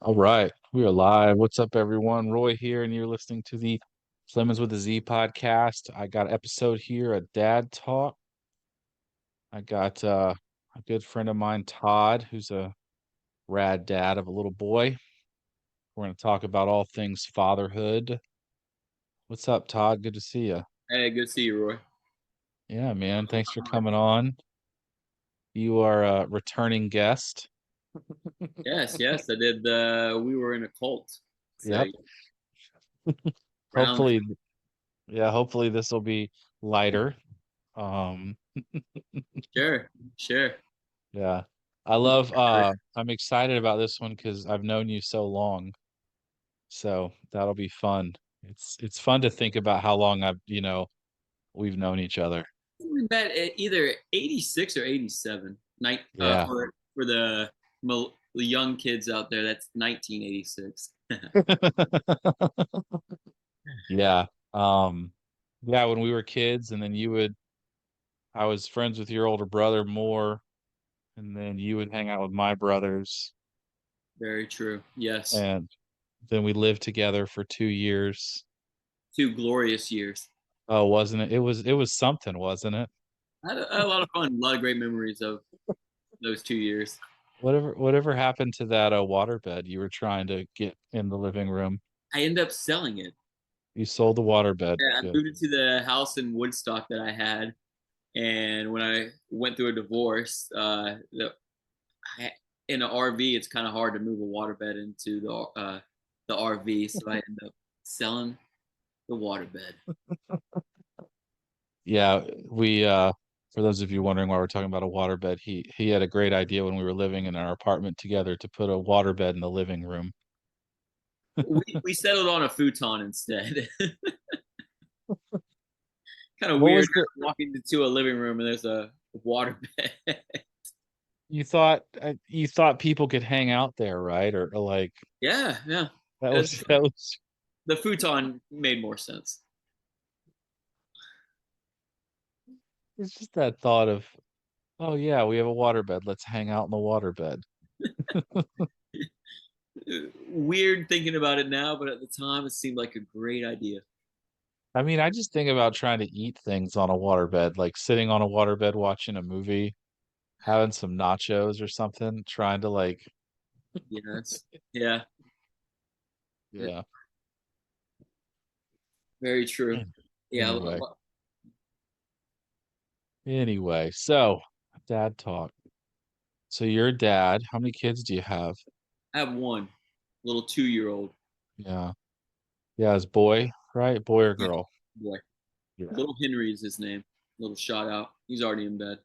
All right, we are live. What's up, everyone? Roy here, and you're listening to the Clemens with a Z podcast. I got an episode here, a dad talk. I got a good friend of mine, Todd, who's a rad dad of a little boy. We're going to talk about all things fatherhood. What's up, Todd? Good to see you. Hey, good to see you, Roy. Yeah, man. Thanks for coming on. You are a returning guest. Yes, yes, I did. We were in a cult, so Yep. round. Hopefully, yeah, hopefully this will be lighter. Um, Sure, sure. Yeah. I love I'm excited about this one because I've known you so long. So that'll be fun. It's fun to think about how long we've known each other. We met at either 86 or 87. Yeah. For the young kids out there, that's 1986. Yeah. Um yeah, when we were kids and then I was friends with your older brother more and then you would hang out with my brothers Very true. Yes, and then we lived together for 2 years. 2 glorious years. Oh, wasn't it? It was something, wasn't it? I had a lot of fun, a lot of great memories of those 2 years. Whatever happened to that waterbed you were trying to get in the living room? I ended up selling it. You sold the waterbed. Yeah, I Good. moved into the house in Woodstock that I had, and when I went through a divorce, in an RV, it's kind of hard to move a waterbed into the RV, so I ended up selling the waterbed. Yeah, we for those of you wondering why we're talking about a waterbed, he had a great idea when we were living in our apartment together to put a waterbed in the living room. We settled on a futon instead. Kind of What weird was the walking into a living room and there's a waterbed. you thought people could hang out there, right? Or like Yeah, yeah. that It's, was that was the futon made more sense. it's just that thought of, oh yeah, we have a waterbed. Let's hang out in the waterbed. Weird thinking about it now, but at the time it seemed like a great idea. I mean, I just think about trying to eat things on a waterbed, like sitting on a waterbed watching a movie, having some nachos or something, trying to like, Yes. Yeah. yeah. Very true. An- Yeah. Anyway, so dad talk. So your dad, how many kids do you have? I have one little 2 year old. Yeah. Yeah, it's boy, right? Boy or Yeah. girl? Boy. Yeah. Little Henry is his name. Little shout out. He's already in bed.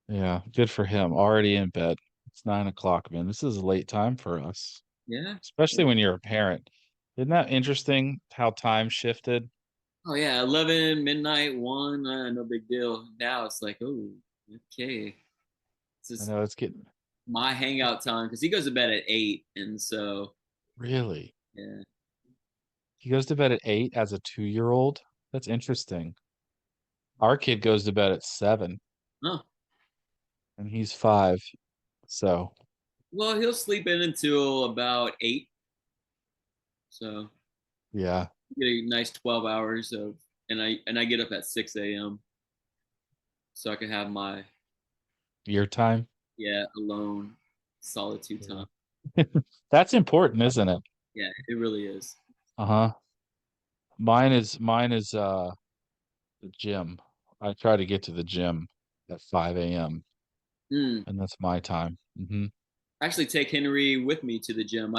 Yeah, good for him. Already in bed. It's 9 o'clock, man. This is a late time for us, Yeah. especially Yeah. when you're a parent. Isn't that interesting how time shifted? Oh yeah, 11 midnight, one, no big deal. Now it's like, oh, okay. This I is know it's getting my hangout time because he goes to bed at 8, and so really. yeah. He goes to bed at 8 as a 2-year-old. That's interesting. Our kid goes to bed at 7 Oh, and he's 5. So, well, he'll sleep in until about 8, so yeah, get a nice 12 hours of, and I get up at 6 a.m. so I can have my your time. yeah alone solitude Yeah. time. That's important, isn't it? Yeah, it really is. Uh-huh. Mine is the gym. I try to get to the gym at 5 a.m. Mm. and that's my time. Actually take Henry with me to the gym.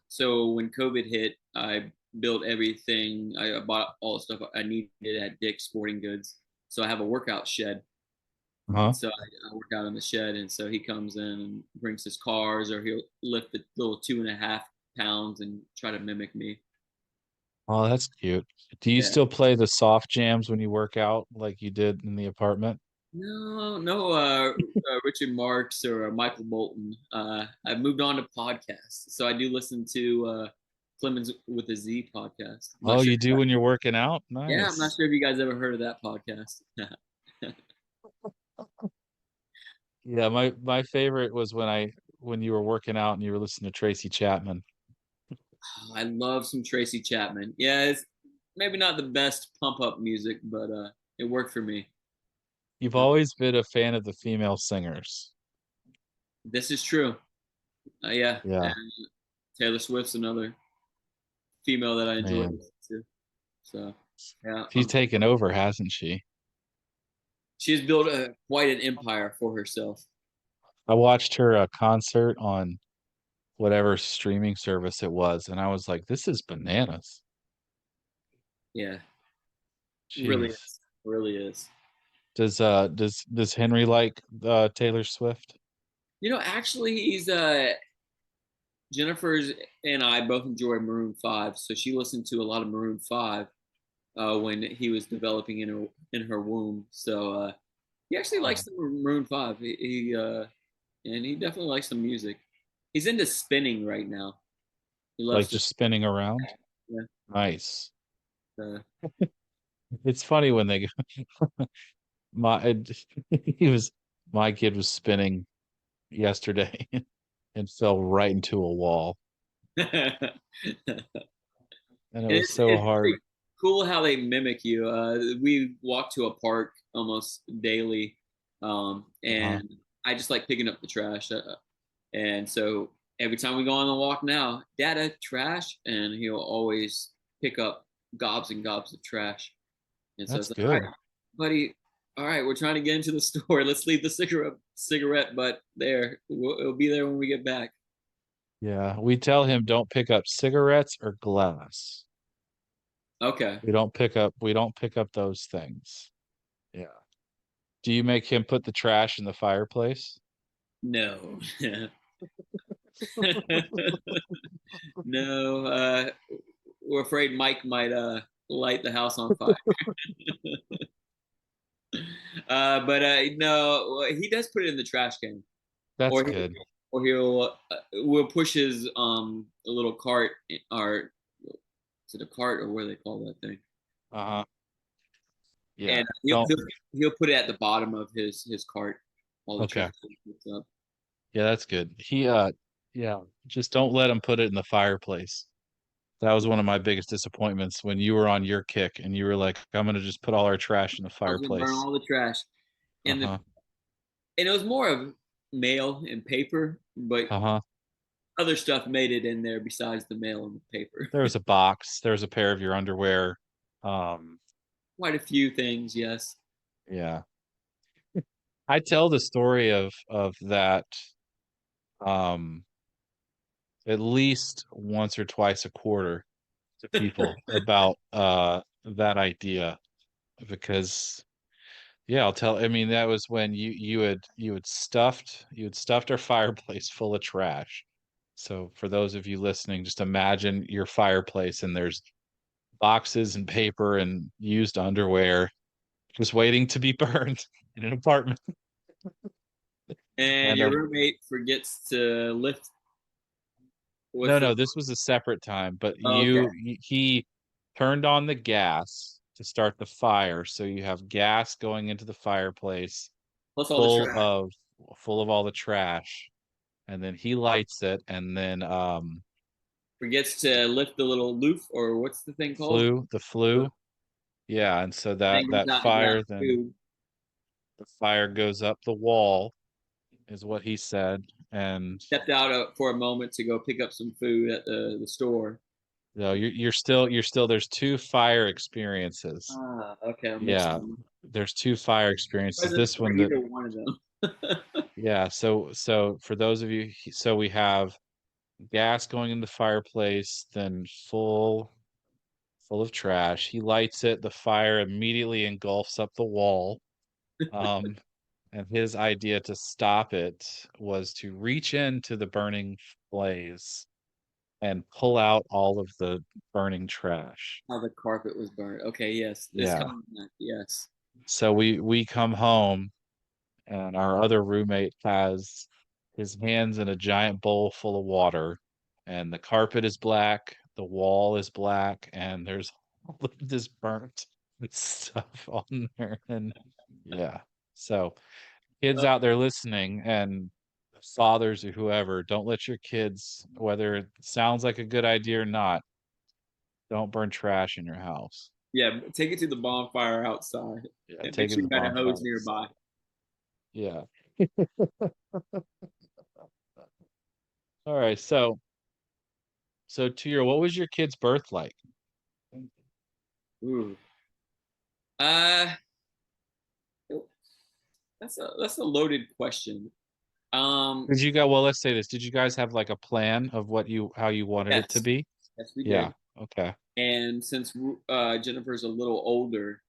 So when COVID hit, I built everything. I bought all the stuff I needed at Dick's Sporting Goods. So I have a workout shed. Uh-huh. So I work out in the shed, and so he comes in and brings his cars, or he'll lift the little 2.5 pounds and try to mimic me. Oh, that's cute. Do you Yeah. still play the soft jams when you work out like you did in the apartment? No, no, Richard Marks or Michael Bolton. I've moved on to podcasts, so I do listen to Clemens with a Z podcast. I'm not Oh, sure. you do when you're working out? Yeah, I'm not Nice. sure if you guys ever heard of that podcast. Yeah, my favorite was when you were working out and you were listening to Tracy Chapman. Oh, I love some Tracy Chapman. Yeah, it's maybe not the best pump up music, but it worked for me. You've Uh, always been a fan of the female singers. this is true. Yeah, Yeah, and Taylor Swift's another female that I enjoy man. listening to. So yeah, She's taken over, hasn't she? she's built quite an empire for herself. I watched her concert on whatever streaming service it was, and I was like, this is bananas. Yeah, really Jeez. is. Really is. Does Henry like Taylor Swift? Actually, he's Jennifer's and I both enjoy Maroon Five, so she listened to a lot of Maroon Five when he was developing in her womb. So he actually likes Oh, the Maroon Five. And he definitely likes some music. He's into spinning right now. He like loves to. just spinning around? Yeah. Nice. Uh, It's funny when they my he was my kid was spinning yesterday and fell right into a wall, and it was so it's hard. pretty cool how they mimic you. We walk to a park almost daily, Uh-huh. and I just like picking up the trash. And so every time we go on the walk now, Dada, trash, and he'll always pick up gobs and gobs of trash. And so That's it's like, all right, good. buddy, all right, we're trying to get into the store. Let's leave the cigarette butt there. It'll be there when we get back. Yeah, we tell him don't pick up cigarettes or glass. Okay. We don't pick up those things. Yeah. Do you make him put the trash in the fireplace? No. No. We're afraid Mike might light the house on fire. But no, well, he does put it in the trash can, That's or good. he'll we'll push his a little cart, or is it a cart or what do they call that thing? Uh-huh. Yeah. And Don't. he'll put it at the bottom of his cart while the trash Okay. is picked up. Yeah, that's good. Yeah, just don't let him put it in the fireplace. That was one of my biggest disappointments when you were on your kick and you were like, I'm gonna just put all our trash in the I was gonna burn fireplace. all the trash, and Uh-huh. it was more of mail and paper, but Uh-huh. other stuff made it in there besides the mail and the paper. There was a box, there was a pair of your underwear. Um, Quite a few things, yes. yeah. I tell the story of that um at least once or twice a quarter to people about that idea because yeah, I'll tell. I mean, that was when you had stuffed our fireplace full of trash. So for those of you listening, just imagine your fireplace and there's boxes and paper and used underwear just waiting to be burned in an apartment. And And your roommate forgets to lift no, with the. no, this was a separate time, but Oh, okay. he turned on the gas to start the fire. So you have gas going into the fireplace Plus all the full trash. of full of all the trash, and then he lights it, and then Forgets to lift the little loop, or what's the thing called? the flue, yeah, and so And that goes that out to grab fire then food. the fire goes up the wall is what he said, and Stepped out for a moment to go pick up some food at the store. you're still there's two fire experiences. Ah, okay, I'm mixing Yeah, them. there's two fire experiences. Present This for one that either one of them. yeah, so for those of you, so we have gas going in the fireplace, then full of trash. He lights it, the fire immediately engulfs up the wall. Um, and his idea to stop it was to reach into the burning blaze and pull out all of the burning trash. How the carpet was burned. Okay, yes, it's Yeah. coming back. Yes. So we come home and our other roommate has his hands in a giant bowl full of water, and the carpet is black, the wall is black, and there's all of this burnt stuff on there. And yeah, so kids out there listening and fathers or whoever, don't let your kids, whether it sounds like a good idea or not, don't burn trash in your house. Yeah, take it to the bonfire outside Yeah, and make take it to sure the you got a bonfire. hose nearby. Yeah. All right. So Tira, what was your kid's birth like? Ooh. Uh, that's a loaded question. Um, Did you go, well, let's say this. Did you guys have like a plan of how you wanted it to yes, be? yes, we Yeah. did. Okay. And since Jennifer's a little older,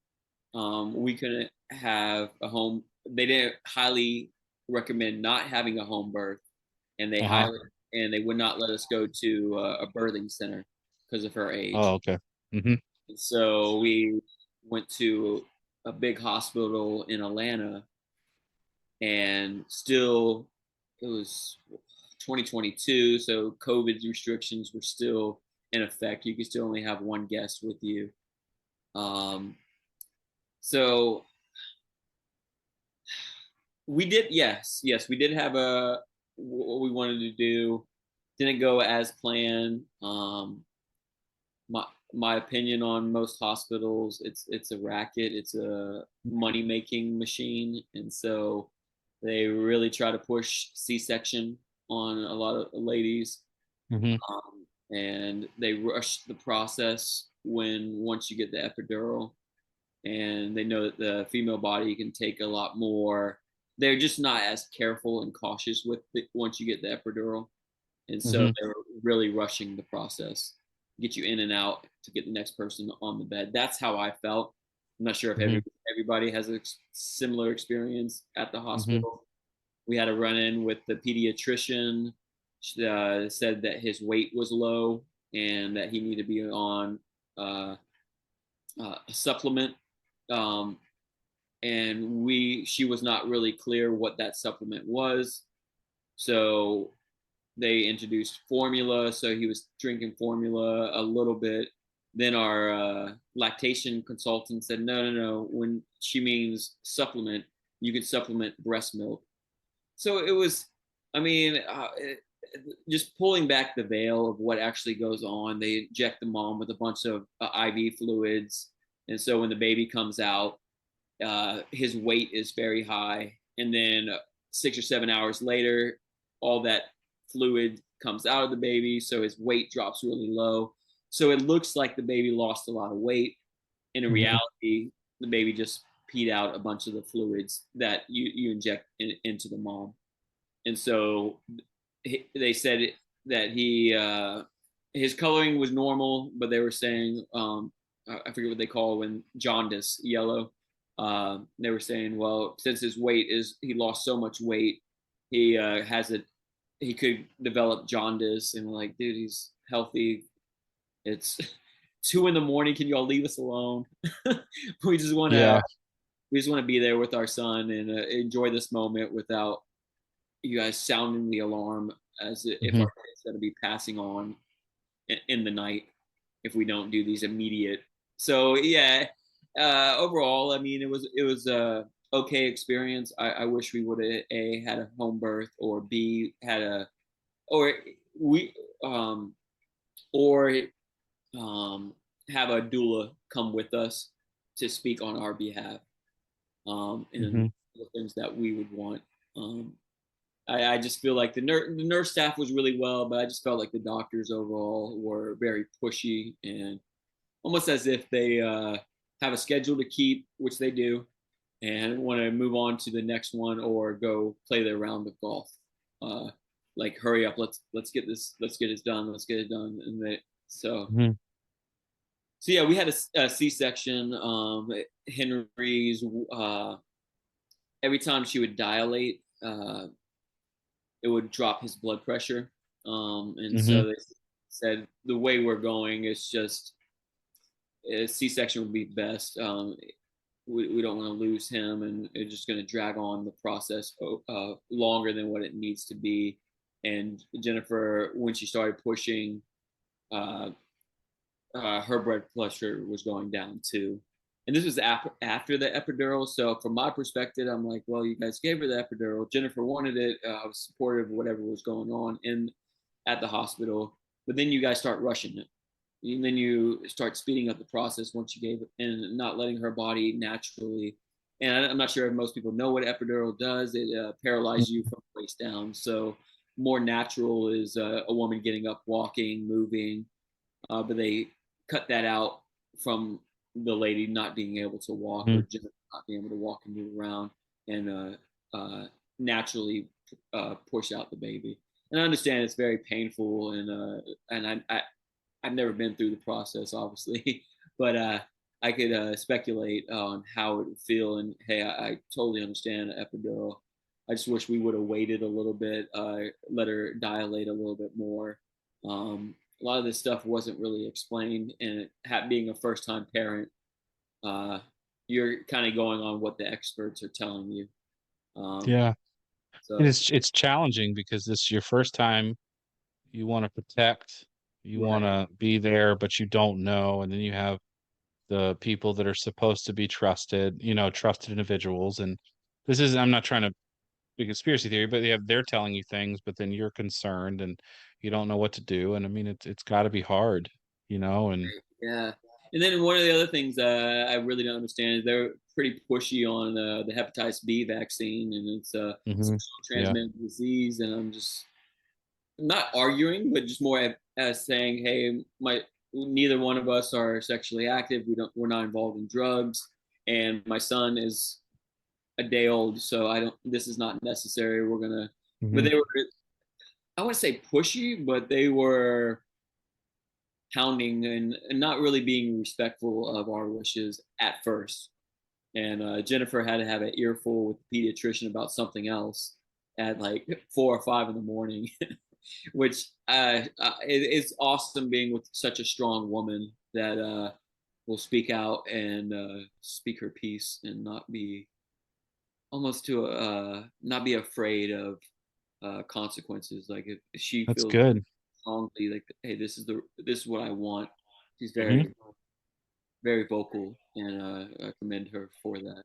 we couldn't have a home. They didn't highly recommend not having a home birth, and Uh-huh. they would not let us go to a birthing center because of her Oh, age. okay. Mm-hmm. So we went to a big hospital in Atlanta, and still it was 2022, so COVID restrictions were still in effect. You could still only have one guest with you. Um, so we did, yes, we did have a what we wanted to do. Didn't go as planned. My opinion on most hospitals, it's a racket. It's a money making machine, and so they really try to push C-section on a lot of ladies, Mm-hmm. and they rush the process when once you get the epidural, and they know that the female body can take a lot more. They're just not as careful and cautious with it once you get the epidural, and so Mm-hmm. they're really rushing the process, get you in and out to get the next person on the bed. That's how I felt. I'm not sure if Mm-hmm. everybody has a similar experience at the Mm-hmm. hospital. We had a run in with the pediatrician. Said that his weight was low and that he needed to be on uh, a supplement. Um, and she was not really clear what that supplement was. So they introduced formula, so he was drinking formula a little bit. Then our lactation consultant said, no, when she means supplement, you can supplement breast milk. So it was, I mean, just pulling back the veil of what actually goes on. They inject the mom with a bunch of IV fluids, and so when the baby comes out, his weight is very high, and then 6 or 7 hours later, all that fluid comes out of the baby, so his weight drops really low. So it looks like the baby lost a lot of weight. In Mm-hmm. reality, the baby just peed out a bunch of the fluids that you inject into the mom. And so they said that his coloring was normal, but they were saying I forget what they call when jaundice, yellow. They were saying, well, since his weight is he lost so much weight, he has it. He could develop jaundice, and we're like, dude, he's healthy. It's 2 in the morning. Can you all leave us alone? we just want to Yeah. we just want to be there with our son and enjoy this moment without you guys sounding the alarm as if Mm-hmm. our kid's going to be passing on in the night if we don't do these immediate. So yeah, overall, I mean, it was a okay experience. I wish we would have a had a home birth or b had a or we or um, have a doula come with us to speak on our behalf, and Mm-hmm. the things that we would want. Um, I just feel like the nurse staff was really well, but I just felt like the doctors overall were very pushy and almost as if they have a schedule to keep, which they do, and want to move on to the next one or go play their round of golf. Uh, like hurry up, let's get it done, let's get it done, and so Mm-hmm. so yeah, we had a C-section. Henry's every time she would dilate, it would drop his blood pressure. And Mm-hmm. so they said the way we're going is just a C-section would be best. We don't want to lose him, and it's just going to drag on the process longer than what it needs to be. And Jennifer, when she started pushing, uh, her blood pressure was going down too. And this was after the epidural. So from my perspective, I'm like, well, you guys gave her the epidural. Jennifer wanted it. I was supportive of whatever was going on in at the hospital. But then you guys start rushing it. And then you start speeding up the process once you gave it and not letting her body naturally. And I'm not sure if most people know what epidural does. It paralyzes you from the waist down. So more natural is a woman getting up, walking, moving, but they cut that out from the lady not being able to walk or Mhm. just not being able to walk and move around and naturally push out the baby. And I understand it's very painful, and I've never been through the process, obviously, but I could speculate on how it would feel. And hey, I totally understand epidural. I just wish we would have waited a little bit, let her dilate a little bit more. A lot of this stuff wasn't really explained, and being a first-time parent, uh, you're kind of going on what the experts are telling you. Um, Yeah. And so it's challenging because this is your first time. You want to protect, you want right, to be there, but you don't know. And then you have the people that are supposed to be trusted, trusted individuals. And this is, I'm not trying to be conspiracy theory, but they're telling you things, but then you're concerned and you don't know what to do. And I mean, it's got to be hard, and yeah. And then one of the other things I really don't understand is they're pretty pushy on the hepatitis B vaccine, and it's a hmm sexually yeah. transmitted disease. And I'm just not arguing, but just more as saying, hey, my neither one of us are sexually active. We're not involved in drugs, and my son is a day old, so I don't. This is not necessary. We're gonna. But hmm they were. I wouldn't say pushy, but they were pounding and not really being respectful of our wishes at first. And Jennifer had to have an earful with the pediatrician about something else at like 4 or 5 in the morning, which it's awesome being with such a strong woman that will speak out and speak her piece and not be almost to not be afraid of consequences. Like if she That's feels good. strongly like, hey, this is what I want. She's hmm very vocal, and I commend her for that.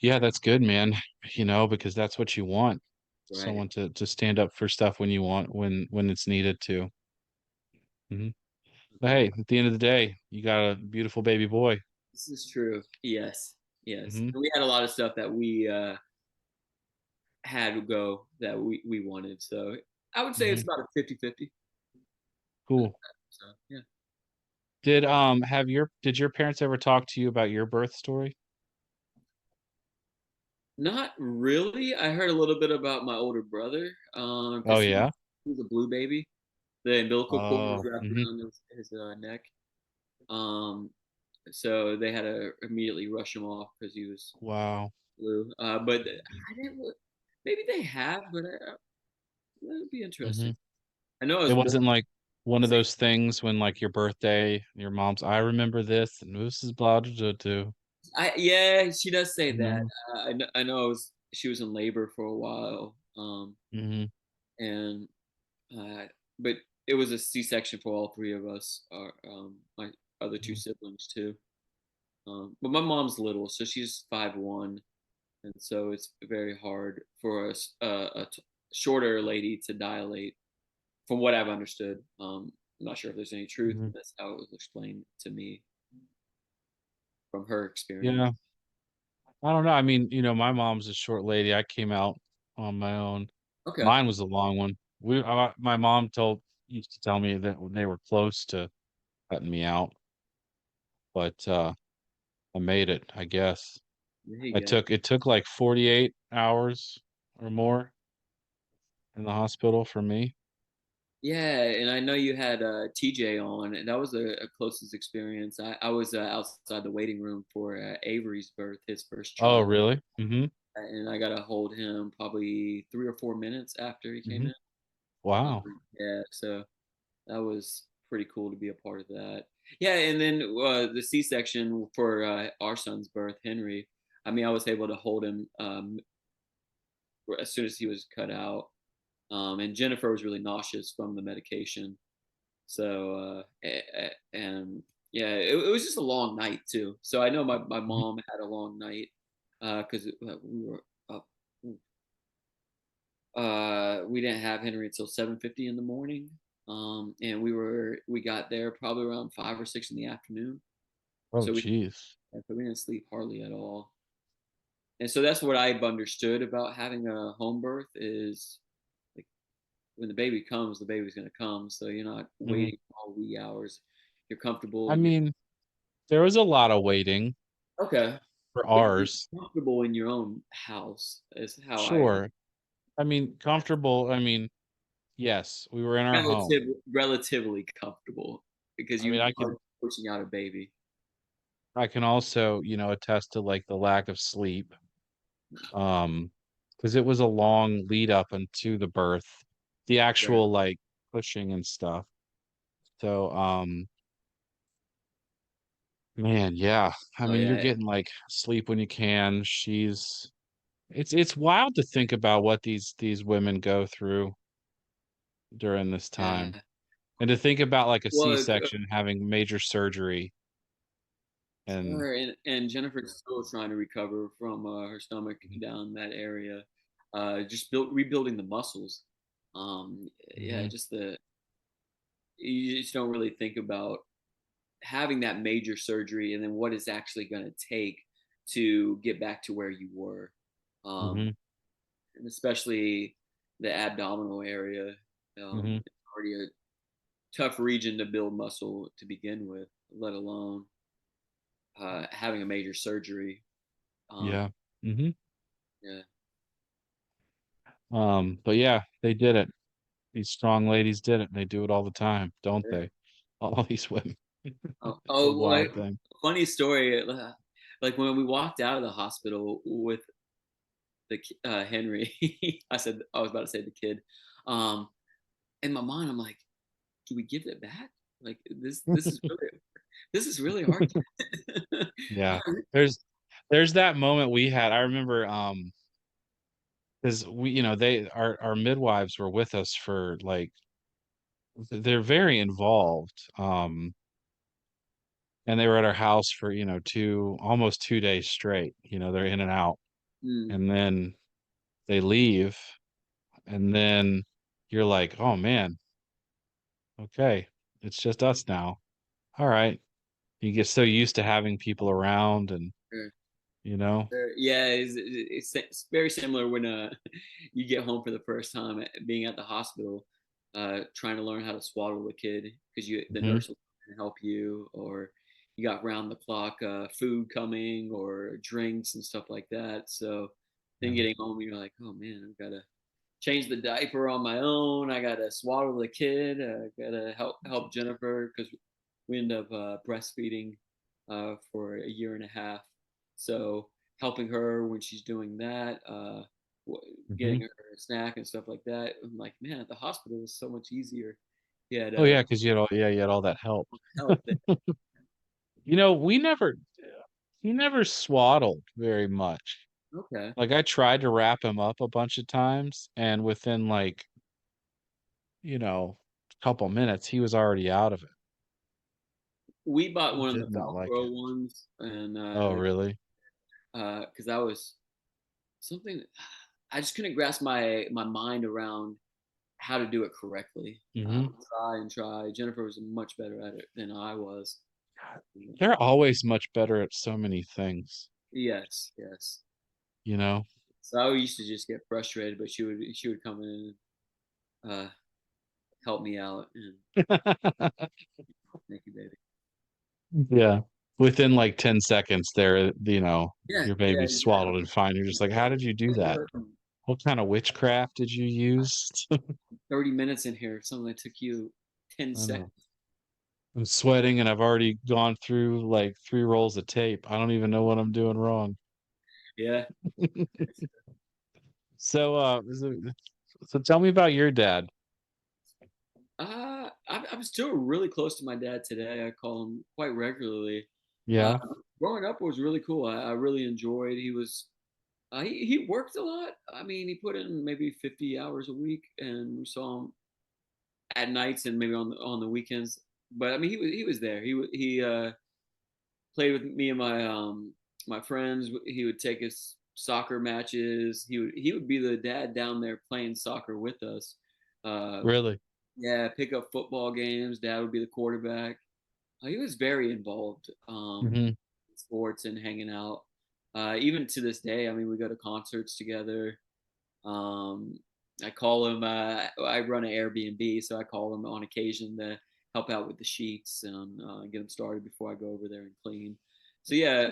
Yeah, that's good, man. Because that's what you want. Right. Someone to stand up for stuff when you want, when it's needed to. hmm But hey, at the end of the day, you got a beautiful baby boy. This is true. Yes. Yes. hmm And we had a lot of stuff that we had to go that we wanted. So I would say it's hmm about a 50-50. Cool. So yeah. Did your parents ever talk to you about your birth story? Not really. I heard a little bit about my older brother, Oh because yeah. he was a blue baby. The umbilical cord was Oh. wrapped around his neck. Um, so they had to immediately rush him off because he was Wow. blue. But I didn't. Maybe they have, but that would be hmm interesting. I know I It was born wasn't like one of the same. those things when like your birthday, your mom's, I remember this and this is blah blah blah. Blah. Yeah, she does say that. hmm I know she was in labor for a while, hmm and uh, but it was a C-section for all three of us. My other two siblings too. But my mom's little, so she's 5'1", and so it's very hard for a shorter lady to dilate, from what I've understood. I'm not sure if there's any truth, hmm but that's how it was explained to me from her experience. Yeah. I don't know. I mean, my mom's a short lady. I came out on my own. Okay. Mine was a long one. My mom used to tell me that they were close to cutting me out, but I made it, I guess. There you I go. took it took like 48 hours or more in the hospital for me. Yeah, and I know you had TJ on, and that was a closest experience. I was outside the waiting room for Avery's birth, his first Oh, child, really? and I got to hold him probably 3 or 4 minutes after he came hmm in. Wow. Yeah, so that was pretty cool to be a part of that. Yeah, and then the C-section for our son's birth, Henry. I mean, I was able to hold him as soon as he was cut out. And Jennifer was really nauseous from the medication. So, and Yeah, it was just a long night too. So I know my mom had a long night because we were up. We didn't have Henry until 7:50 in the morning, and we got there probably around 5 or 6 in the afternoon. Oh, So geez. we didn't sleep hardly at all. And so that's what I've understood about having a home birth is like when the baby comes, the baby's going to come. So you're not Mhm. waiting all wee hours. You're comfortable. I mean, there was a lot of waiting Okay. for But you're ours. comfortable in your own house is how I Sure. I mean, comfortable. I mean, yes, we were in our home. relatively comfortable because I mean, you are pushing out a baby. I can also, attest to like the lack of sleep. Um, because it was a long lead up into the birth, the Sure. actual like pushing and stuff. So, man, yeah. I Oh mean, you're yeah, getting like sleep when you can. It's wild to think about what these women go through during this time. yeah. And to think about like a Well, C-section having major surgery and her and Jennifer's still trying to recover from her stomach down that area. Just rebuilding the muscles. Yeah, Mhm, just the you just don't really think about having that major surgery and then what it's actually going to take to get back to where you were, um, mhm, and especially the abdominal area. mhm, It's already a tough region to build muscle to begin with, let alone having a major surgery. Um, yeah. Hmm. yeah, But yeah, they did it. These strong ladies did it. They do it all the time, don't yeah. they? All these women. It's a Well, wild thing. funny story. Like when we walked out of the hospital with Henry, I was about to say the kid. Um, in my mind, I'm like, do we give it back? Like this is really hard. Yeah. There's there's that moment we had. I remember because we, they our midwives were with us for like they're very involved. And they were at our house for, almost 2 days straight. They're in and out. Mm, And then they leave, and then you're like, "Oh man, okay, it's just us now. All right." You get so used to having people around and, sure. you know? Yeah, it's very similar when you get home for the first time, being at the hospital, trying to learn how to swaddle a kid because the Mhm, nurse will help you, or you got round the clock food coming or drinks and stuff like that. So then yeah, getting home, you're like, oh man, I've got to change the diaper on my own. I got to swaddle the kid. I got to help Jennifer because we end up breastfeeding for a year and a half. So helping her when she's doing that, mhm. getting her a snack and stuff like that. I'm like, man, at the hospital was so much easier. He had Oh, yeah, 'cause you had all that help. help there. You know, we never he never swaddled very much. Okay. Like, I tried to wrap him up a bunch of times, and within, like, a couple minutes, he was already out of it. We bought He one of the did not like Velcro it. ones, and Oh, really? because that was something I just couldn't grasp my mind around how to do it correctly. Mhm. Try and try. Jennifer was much better at it than I was. They're always much better at so many things, Yes, yes. you know? So I used to just get frustrated, but she would come in and help me out and thank you, baby. Yeah. Within like 10 seconds there, Yeah, your yeah, baby's swaddled exactly. and fine. You're just like, how did you do that? What kind of witchcraft did you use? 30 minutes in here, something that took you ten I know. seconds. I'm sweating and I've already gone through like 3 rolls of tape. I don't even know what I'm doing wrong. Yeah. So, so tell me about your dad. I'm still really close to my dad today. I call him quite regularly. Uh, Yeah. growing up was really cool. I really enjoyed. He worked a lot. I mean, he put in maybe 50 hours a week, and we saw him at nights and maybe on the weekends but I mean, he was there. He played with me and my friends. He would take us soccer matches. He would be the dad down there playing soccer with us. Uh, Really? yeah, pick up football games. Dad would be the quarterback. He was very involved Hmm. in sports and hanging out. Even to this day, I mean, we go to concerts together. Um, I call him. I run an Airbnb, so I call him on occasion to help out with the sheets and get him started before I go over there and clean. So yeah,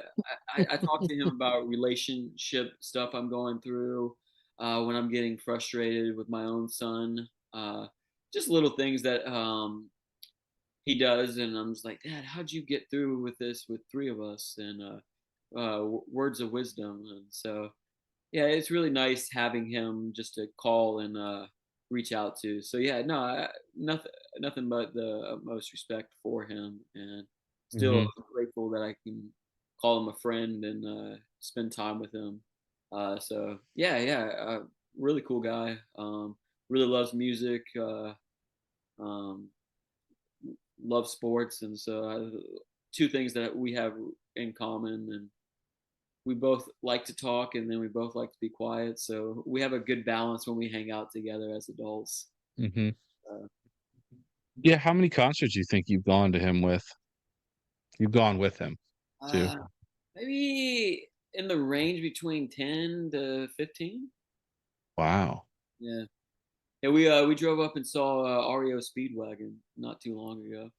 I talk to him about relationship stuff I'm going through when I'm getting frustrated with my own son. Uh, just little things that he does, and I'm just like, Dad, how'd you get through with this with three of us? And words of wisdom, and so yeah, it's really nice having him just to call and reach out to. So yeah, no, nothing but the utmost respect for him, and still Hmm. grateful that I can call him a friend and spend time with him. So yeah, yeah, really cool guy. Really loves music. Um, loves sports, and so two things that we have in common, and we both like to talk and then we both like to be quiet. So we have a good balance when we hang out together as adults. Hmm. Uh, Yeah, how many concerts do you think you've gone to him with? You've gone with him too. uh, maybe in the range between 10 to 15. Wow. Yeah. Yeah, we drove up and saw REO Speedwagon not too long ago.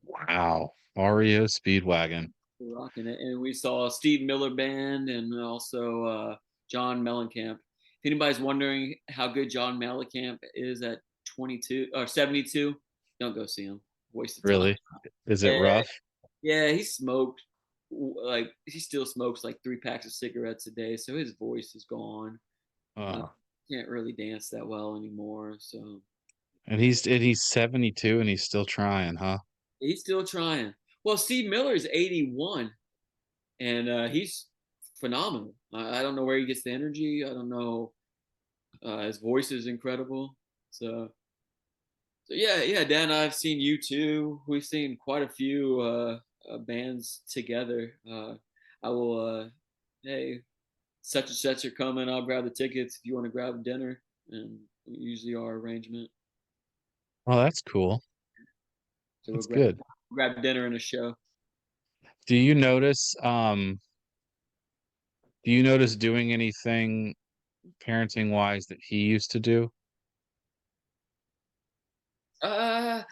Wow. REO Speedwagon. We're rocking it. And we saw Steve Miller Band and also John Mellencamp. If anybody's wondering how good John Mellencamp is at 22 or 72, don't go see him. Waste of time. Really? Is it Yeah, rough? yeah, he smoked like he still smokes like 3 packs of cigarettes a day, so his voice is gone. Uh, Oh. can't really dance that well anymore. So And he's 72 and he's still trying, huh? he's still trying. Well, Steve Miller is 81, and he's phenomenal. I don't know where he gets the energy. I don't know. His voice is incredible. So, so yeah, yeah. Dan and I've seen you too. We've seen quite a few bands together. I will. Hey, such and such are coming. I'll grab the tickets if you want to grab dinner, and usually our arrangement. Oh, that's cool. So we'll That's good. grab dinner and a show. Do you notice doing anything parenting wise that he used to do? I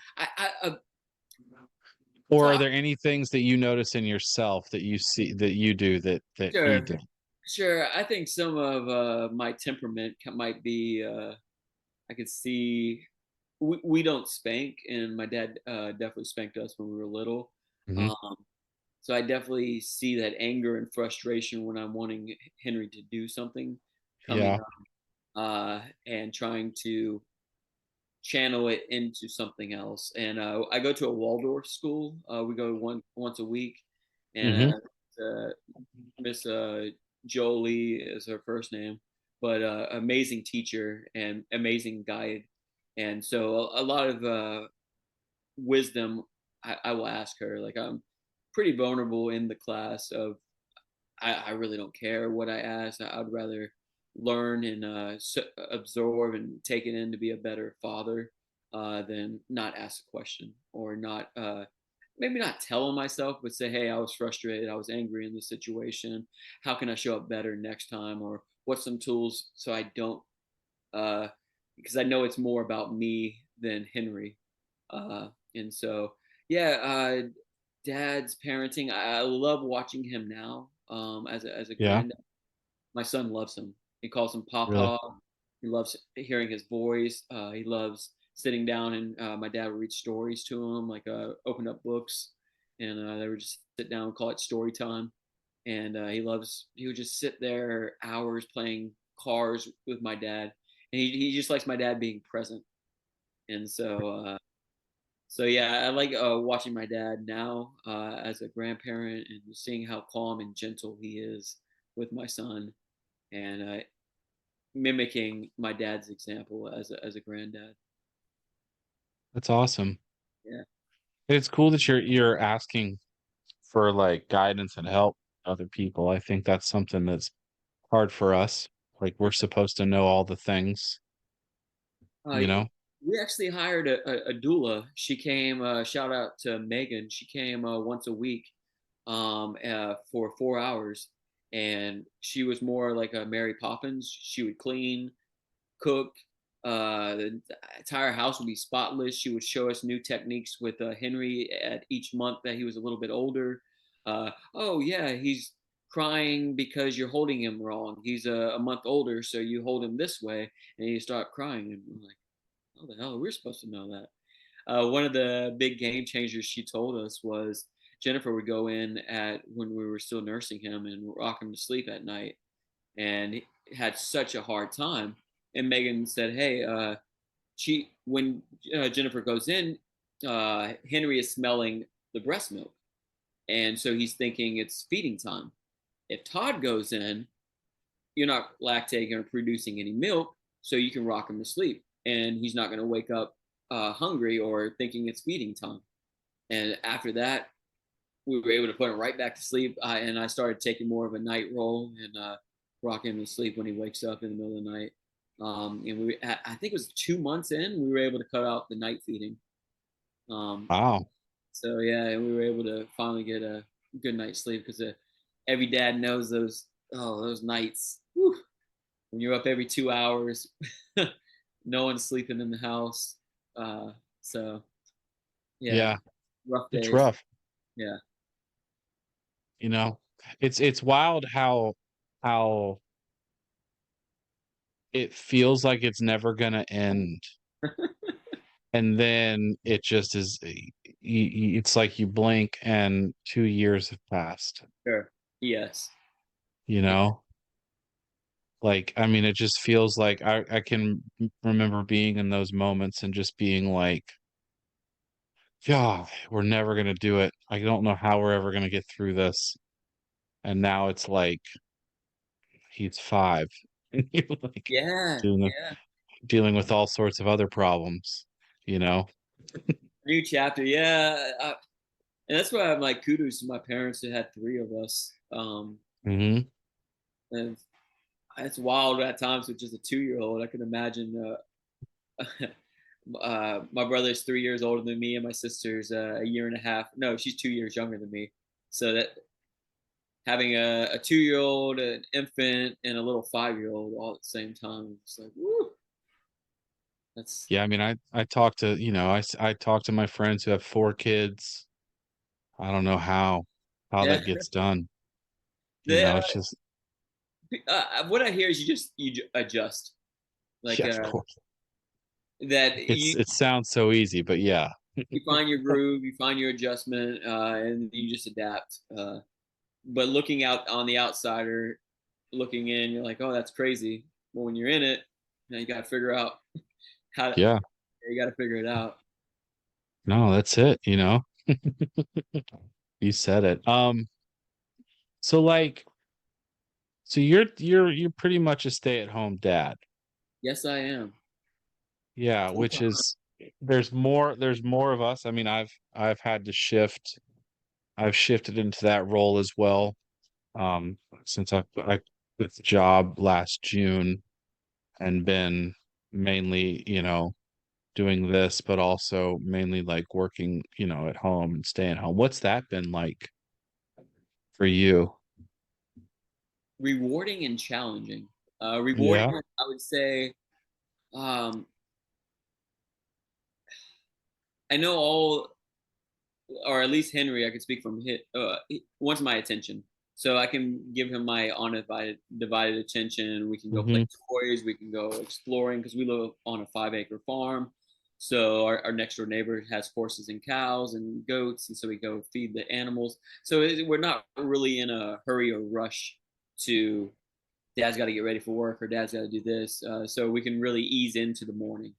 Or so are there any things that you notice in yourself that you see that you do that he sure, did? sure. I think some of my temperament might be. I could see we don't spank, and my dad definitely spanked us when we were little. Hmm. Um, so I definitely see that anger and frustration when I'm wanting Henry to do something coming Yeah. up and trying to channel it into something else. And I go to a Waldorf school. We go once a week, and Hmm. Miss Jolie is her first name, but amazing teacher and amazing guide. And so a lot of wisdom I will ask her. Like I'm pretty vulnerable in the class of I really don't care what I ask. I'd rather learn and absorb and take it in to be a better father than not ask a question or not maybe not tell myself, but say, hey, I was frustrated, I was angry in this situation. How can I show up better next time? Or what's some tools so I don't uh, because I know it's more about me than Henry. And so, yeah, dad's parenting. I love watching him now as a Yeah. granddad. My son loves him. He calls him Really. Papa. He loves hearing his voice. He loves sitting down and my dad would read stories to him, like open up books, and they would just sit down and call it story time. And he would just sit there hours playing cars with my dad, and he just likes my dad being present. And so yeah, I like watching my dad now as a grandparent and seeing how calm and gentle he is with my son, and mimicking my dad's example as a granddad. That's awesome. Yeah. It's cool that you're asking for like guidance and help other people. I think that's something that's hard for us. Like we're supposed to know all the things, Uh, you know? we actually hired a doula. She came, shout out to Megan. She came once a week for 4 hours. And she was more like a Mary Poppins. She would clean, cook. The entire house would be spotless. She would show us new techniques with Henry at each month that he was a little bit older. Oh, yeah, he's crying because you're holding him wrong. He's a month older, so you hold him this way, and you start crying. And I'm like, how the hell? We're supposed to know that. One of the big game changers she told us was Jennifer would go in at when we were still nursing him and rock him to sleep at night, and he had such a hard time. And Megan said, "Hey, she when Jennifer goes in, Henry is smelling the breast milk, and so he's thinking it's feeding time. If Todd goes in, you're not lactating or producing any milk, so you can rock him to sleep, and he's not going to wake up hungry or thinking it's feeding time." And after that, we were able to put him right back to sleep. And I started taking more of a night role and rocking him to sleep when he wakes up in the middle of the night. And I think it was 2 months in, we were able to cut out the night feeding. Um, Wow. so yeah, and we were able to finally get a good night's sleep because every dad knows those nights. Whew, when you're up every 2 hours, no one's sleeping in the house. Uh, so yeah, Yeah, rough it's days. rough, Yeah, you know. It's wild how it feels like it's never gonna end. And then it just is it's like you blink and 2 years have passed, sure. Yes. you know? Like, I mean, it just feels like I can remember being in those moments and just being like, yeah, we're never gonna do it. I don't know how we're ever gonna get through this. And now it's like he's 5. And you're like Yeah. dealing with, Yeah. dealing with all sorts of other problems, you know? New chapter. Yeah. And that's why I'm like kudos to my parents who had three of us. Hmm. And it's wild at times with just a 2 year old. I can imagine. My brother's 3 years older than me, and my sister's a year and a half. No, she's 2 years younger than me. So that having a 2 year old, an infant, and a little 5 year old all at the same time, it's like, woo, that's Yeah, I mean, I talk to, I talk to my friends who have 4 kids. I don't know how yeah. that gets done. The, It's just what I hear is you adjust like yeah, of course. that It sounds so easy, but yeah. you find your groove, you find your adjustment, and you just adapt. But looking out on the outsider, looking in, you're like, oh, that's crazy. But when you're in it, you got to figure out how to, Yeah. you got to figure it out. No, that's it. You said it. So like so you're pretty much a stay-at-home dad. Yes, I am. Yeah, which is there's more of us. I mean, I've had to shift. I've shifted into that role as well. Since I quit the job last June and been mainly, doing this, but also mainly like working, at home and staying home. What's that been like for you? Rewarding and challenging. Rewarding, Yeah. I would say, um, I know all, or at least Henry, I could speak from hit. He wants my attention, so I can give him my divided attention. We can go play Hmm. toys. We can go exploring because we live on a 5 acre farm. So our next door neighbor has horses and cows and goats, and so we go feed the animals. So we're not really in a hurry or rush to dad's got to get ready for work or dad's got to do this. So we can really ease into the morning.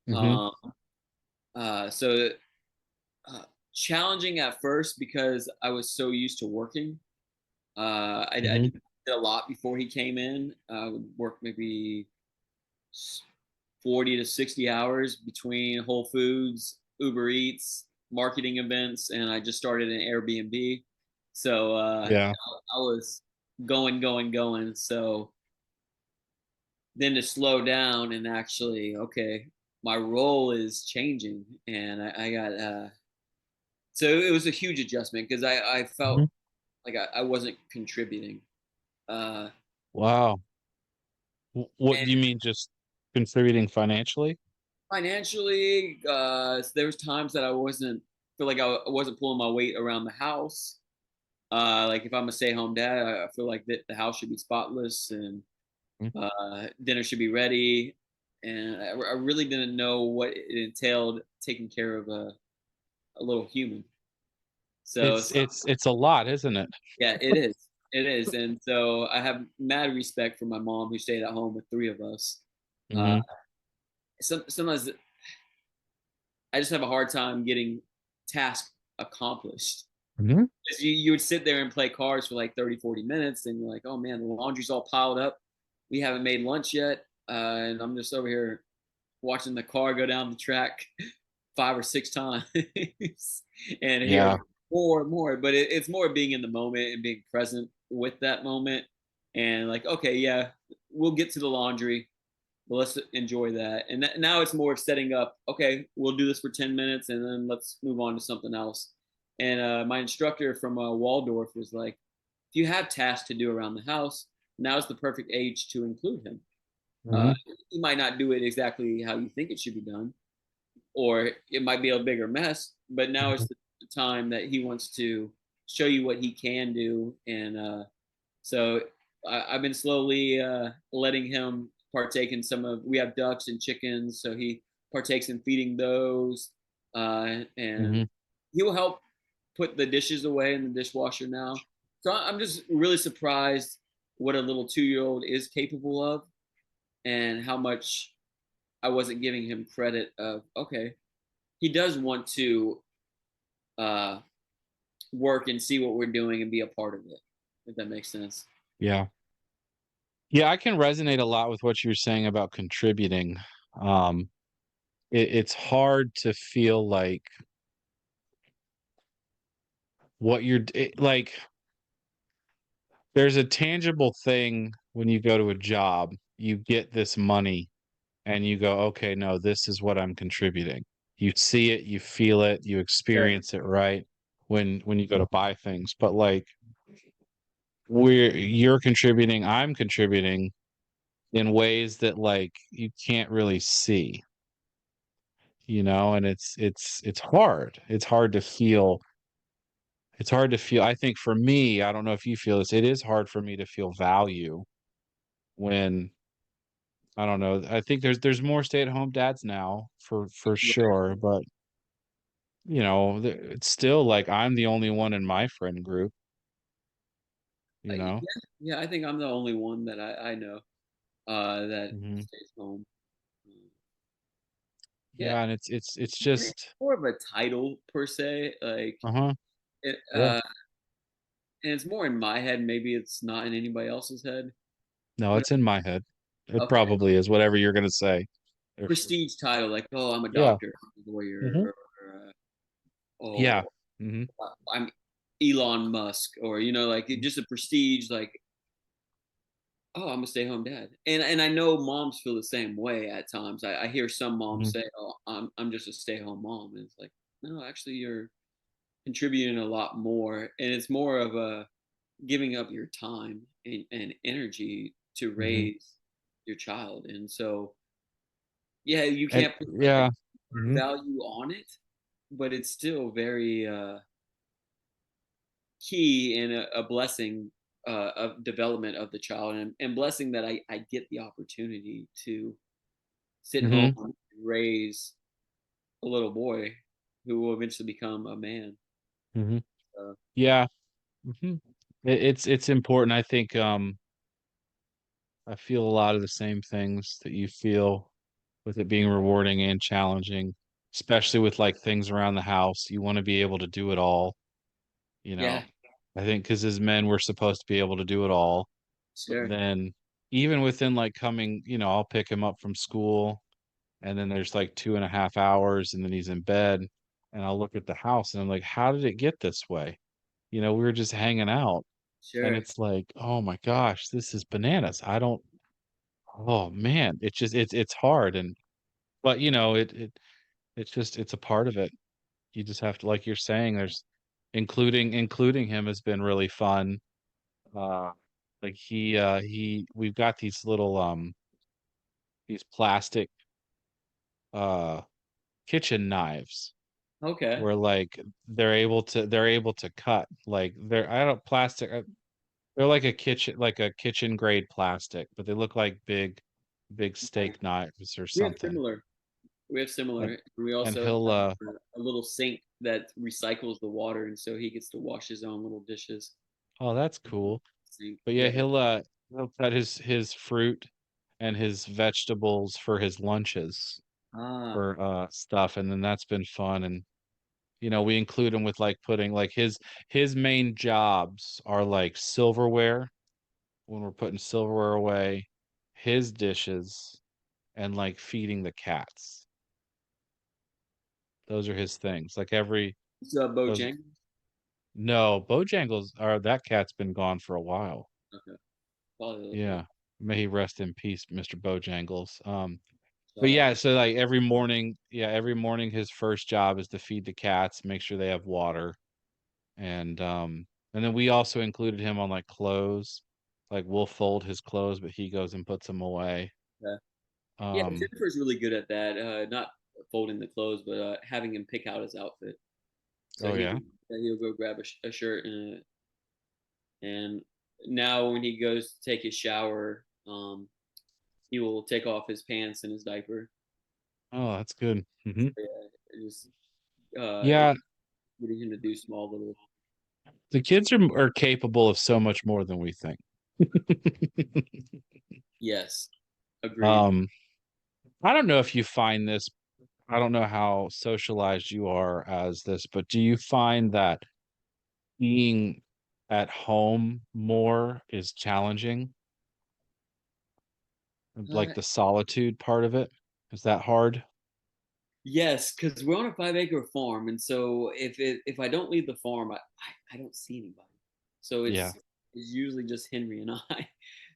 Hmm. Um, so uh, challenging at first because I was so used to working. I Hmm. did a lot before he came in. I would work maybe 40 to 60 hours between Whole Foods, Uber Eats. marketing events, and I just started an Airbnb. So Yeah. I was going. So then to slow down and actually, okay, my role is changing, and I got so it was a huge adjustment because I Mhm. felt like I wasn't contributing. Uh, Wow. What and do you mean, just contributing financially? financially, there was times that I wasn't feel like I wasn't pulling my weight around the house. Like if I'm a stay-home dad, I feel like the house should be spotless and Mhm. dinner should be ready. And I really didn't know what it entailed taking care of a little human. So, It's a lot, isn't it? yeah, it is. It is. And so I have mad respect for my mom who stayed at home with three of us. Uh, Hmm. sometimes I just have a hard time getting tasks accomplished. Hmm. 'Cause you would sit there and play cards for like 30, 40 minutes, and you're like, oh man, the laundry's all piled up. We haven't made lunch yet. And I'm just over here watching the car go down the track five or six times and Yeah. hear more. But it's more being in the moment and being present with that moment. And like, okay, yeah, we'll get to the laundry. Well, let's enjoy that. And now it's more of setting up, okay, we'll do this for 10 minutes and then let's move on to something else. And my instructor from Waldorf was like, if you have tasks to do around the house, now's the perfect age to include him. Uh, Hmm. he might not do it exactly how you think it should be done, or it might be a bigger mess, but now it's the time that he wants to show you what he can do. And so I've been slowly letting him partake in some of. We have ducks and chickens, so he partakes in feeding those, and Hmm. he will help put the dishes away in the dishwasher now. So I'm just really surprised what a little 2 year old is capable of, and how much I wasn't giving him credit of. Okay, he does want to uh, work and see what we're doing and be a part of it. If that makes sense. Yeah. Yeah, I can resonate a lot with what you're saying about contributing. Um, it's hard to feel like what like there's a tangible thing when you go to a job, you get this money and you go, okay, no, this is what I'm contributing. You see it, you feel it, you Sure. experience it, right? When you go to buy things. But like you're contributing, I'm contributing in ways that like you can't really see, and it's hard. It's hard to feel. I think for me, I don't know if you feel this, it is hard for me to feel value when I don't know. I think there's more stay-at-home dads now for Right. sure, but it's still like I'm the only one in my friend group, you know. Yeah, yeah. I think I'm the only one that I know that Hmm. stays home. Um, yeah, Yeah, and it's it's just more of a title per se. Like, uh-huh. it, Yeah. and it's more in my head. Maybe it's not in anybody else's head. No, But it's in my head. It okay, probably is whatever you're gonna say. If prestige title like, oh, I'm a Yeah. doctor, I'm a Hmm. lawyer, or Yeah. oh, Hmm. I'm Elon Musk, or like just a prestige. Like, oh, I'm a stay-home dad, and I know moms feel the same way at times. I hear some moms Hmm. say, "Oh, I'm just a stay-home mom," and it's like, no, actually, you're contributing a lot more, and it's more of a giving up your time and energy to Hmm. raise your child. And so, yeah, you And can't put like a yeah. Hmm. value on it, but it's still very key and a blessing of development of the child, and blessing that I get the opportunity to sit home Hmm. and raise a little boy who will eventually become a man. Hmm. Uh, Yeah. Hmm. It's important. I think I feel a lot of the same things that you feel with it being rewarding and challenging, especially with like things around the house. You want to be able to do it all, you yeah, know. I think because as men, we're supposed to be able to do it all. But sure. then even within like coming, I'll pick him up from school and then there's like 2.5 hours and then he's in bed. and I'll look at the house and I'm like, how did it get this way? We were just hanging out, and Sure. it's like, oh my gosh, this is bananas. I don't, oh man, it's hard. And but it's a part of it. You just have to, like you're saying, there's including him has been really fun. Uh like we've got these little these plastic uh kitchen knives Okay. where like they're able to cut, like they're I don't plastic they're like a kitchen grade plastic, but they look like big steak knives or We have something. similar. We have And similar. We and also he'll have a little sink that recycles the water, and so he gets to wash his own little dishes. oh, that's cool. Sink. But yeah, Yeah. he'll cut his fruit and his vegetables for his lunches Ah. for stuff, and then that's been fun. And we include him with like putting like his main jobs are like silverware, when we're putting silverware away, his dishes, and like feeding the cats. Those are his things. Like every It's those Bojangles. no, Bojangles are that cat's been gone for a while. Okay. Probably a little Yeah. May he rest in peace, Mr. Bojangles. But shout out. yeah, so like every morning his first job is to feed the cats, make sure they have water. And then we also included him on like clothes. Like we'll fold his clothes, but he goes and puts them away. Yeah. Yeah, Um, Jennifer's really good at that. Not folding the clothes, but having him pick out his outfit. So oh yeah. he'll go grab a shirt and now when he goes to take his shower, he will take off his pants and his diaper. Oh, that's good. Yeah, just Yeah, getting him to do small little. the kids are capable of so much more than we think. Yes, agreed. Um, I don't know if you find this, I don't know how socialized you are as this, but do you find that being at home more is challenging? Uh, Like the solitude part of it? Is that hard? yes, because we're on a 5 acre farm, and so if I don't leave the farm, I don't see anybody. So Yeah. it's usually just Henry and I.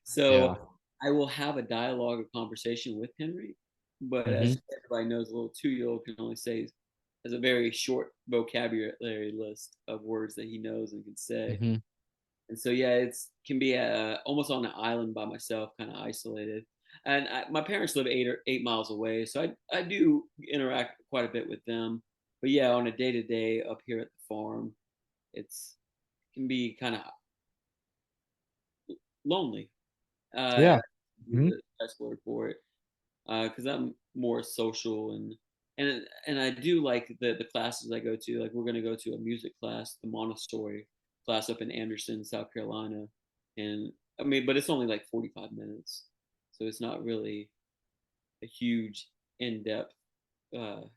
So Yeah. I will have a dialogue or conversation with Henry, but Hmm. as everybody knows, a little 2 year old can only say has a very short vocabulary list of words that he knows and can say. Hmm. And so yeah, it's can be almost on an island by myself, kind of isolated. And my parents live 8 miles away, so I do interact quite a bit with them. But yeah, on a day to day up here at the farm, it's can be kind of lonely. Yeah. Hmm. The best word for it, because I'm more social and I do like the classes I go to. Like we're gonna go to a music class, the Montessori class up in Anderson, South Carolina, and I mean, but it's only like 45 minutes, so it's not really a huge in depth.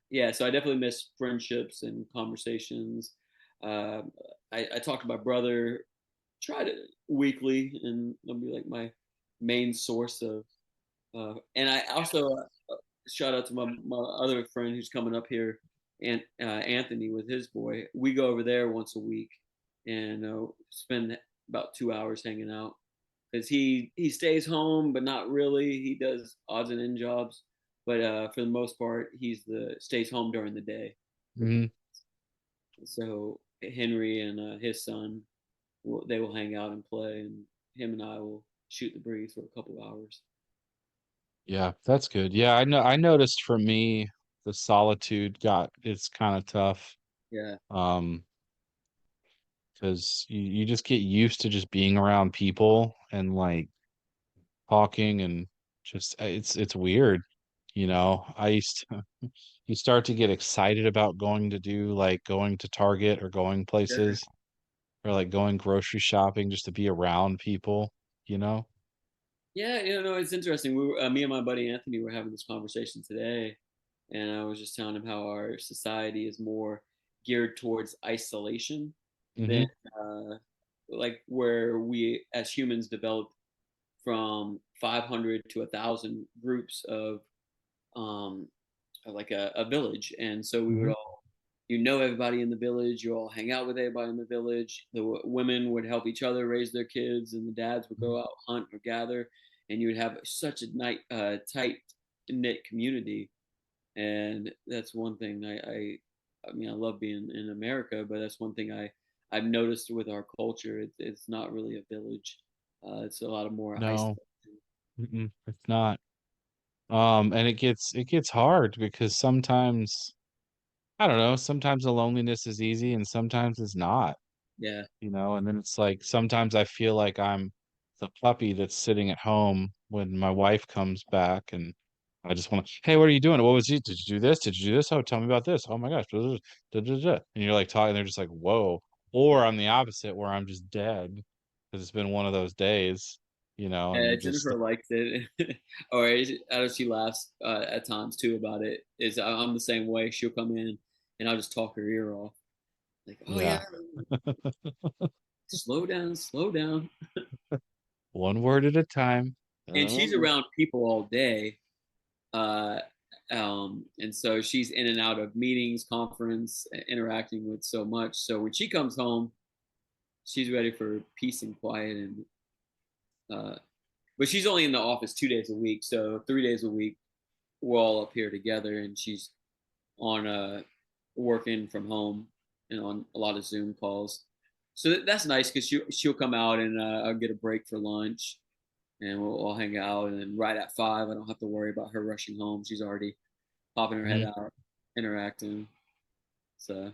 Yeah, so I definitely miss friendships and conversations. Um, I talk to my brother, try to weekly, and it'll be like my main source of. And I also shout out to my other friend who's coming up here, and Anthony with his boy. We go over there once a week and spend about 2 hours hanging out because he stays home, but not really. He does odds and end jobs, but for the most part, he's the stays home during the day. Hmm. So Henry and his son, they will hang out and play, and him and I will shoot the breeze for a couple of hours. Yeah, that's good. Yeah, I noticed for me the solitude got it's kind of tough. Yeah, Um, because you just get used to just being around people and like talking and just it's weird. I used to you start to get excited about going to Target or going sure. places or like going grocery shopping just to be around people, you know? Yeah, it's interesting. Me and my buddy Anthony were having this conversation today, and I was just telling him how our society is more geared towards isolation than Hmm. uh, like where we as humans developed from 500 to 1,000 groups of like a village, and so we would Hmm. all everybody in the village. You all hang out with everybody in the village. The women would help each other raise their kids, and the dads would go out hunt or gather, and you would have such a tight knit community. And that's one thing I mean, I love being in America, but that's one thing I've noticed with our culture. It's not really a village. It's a lot of more No, isolation. it's not. And it gets hard because sometimes I don't know, sometimes the loneliness is easy and sometimes it's not, Yeah, and then it's like sometimes I feel like I'm the puppy that's sitting at home when my wife comes back and I just want to, hey, what are you doing? What was you? Did you do this? Did you do this? Oh, tell me about this. Oh my gosh. Blah, blah, blah, blah, blah. And you're like talking, they're just like, whoa. Or I'm the opposite where I'm just dead because it's been one of those days, and you're just, Jennifer likes it, or I know she laughs at times too about it. Is I'm the same way. She'll come in, and I'll just talk her ear off, like, "Oh yeah, yeah, slow down, slow down." one word at a time. And she's Oh. around people all day, uh, and so she's in and out of meetings, conference, interacting with so much. So when she comes home, she's ready for peace and quiet, and uh, but she's only in the office 2 days a week, so 3 days a week we're all up here together, and she's on working from home and on a lot of Zoom calls. So that's nice because she'll come out and I'll get a break for lunch and we'll all hang out. And then right at 5, I don't have to worry about her rushing home. She's already popping her head Mhm. out, interacting. So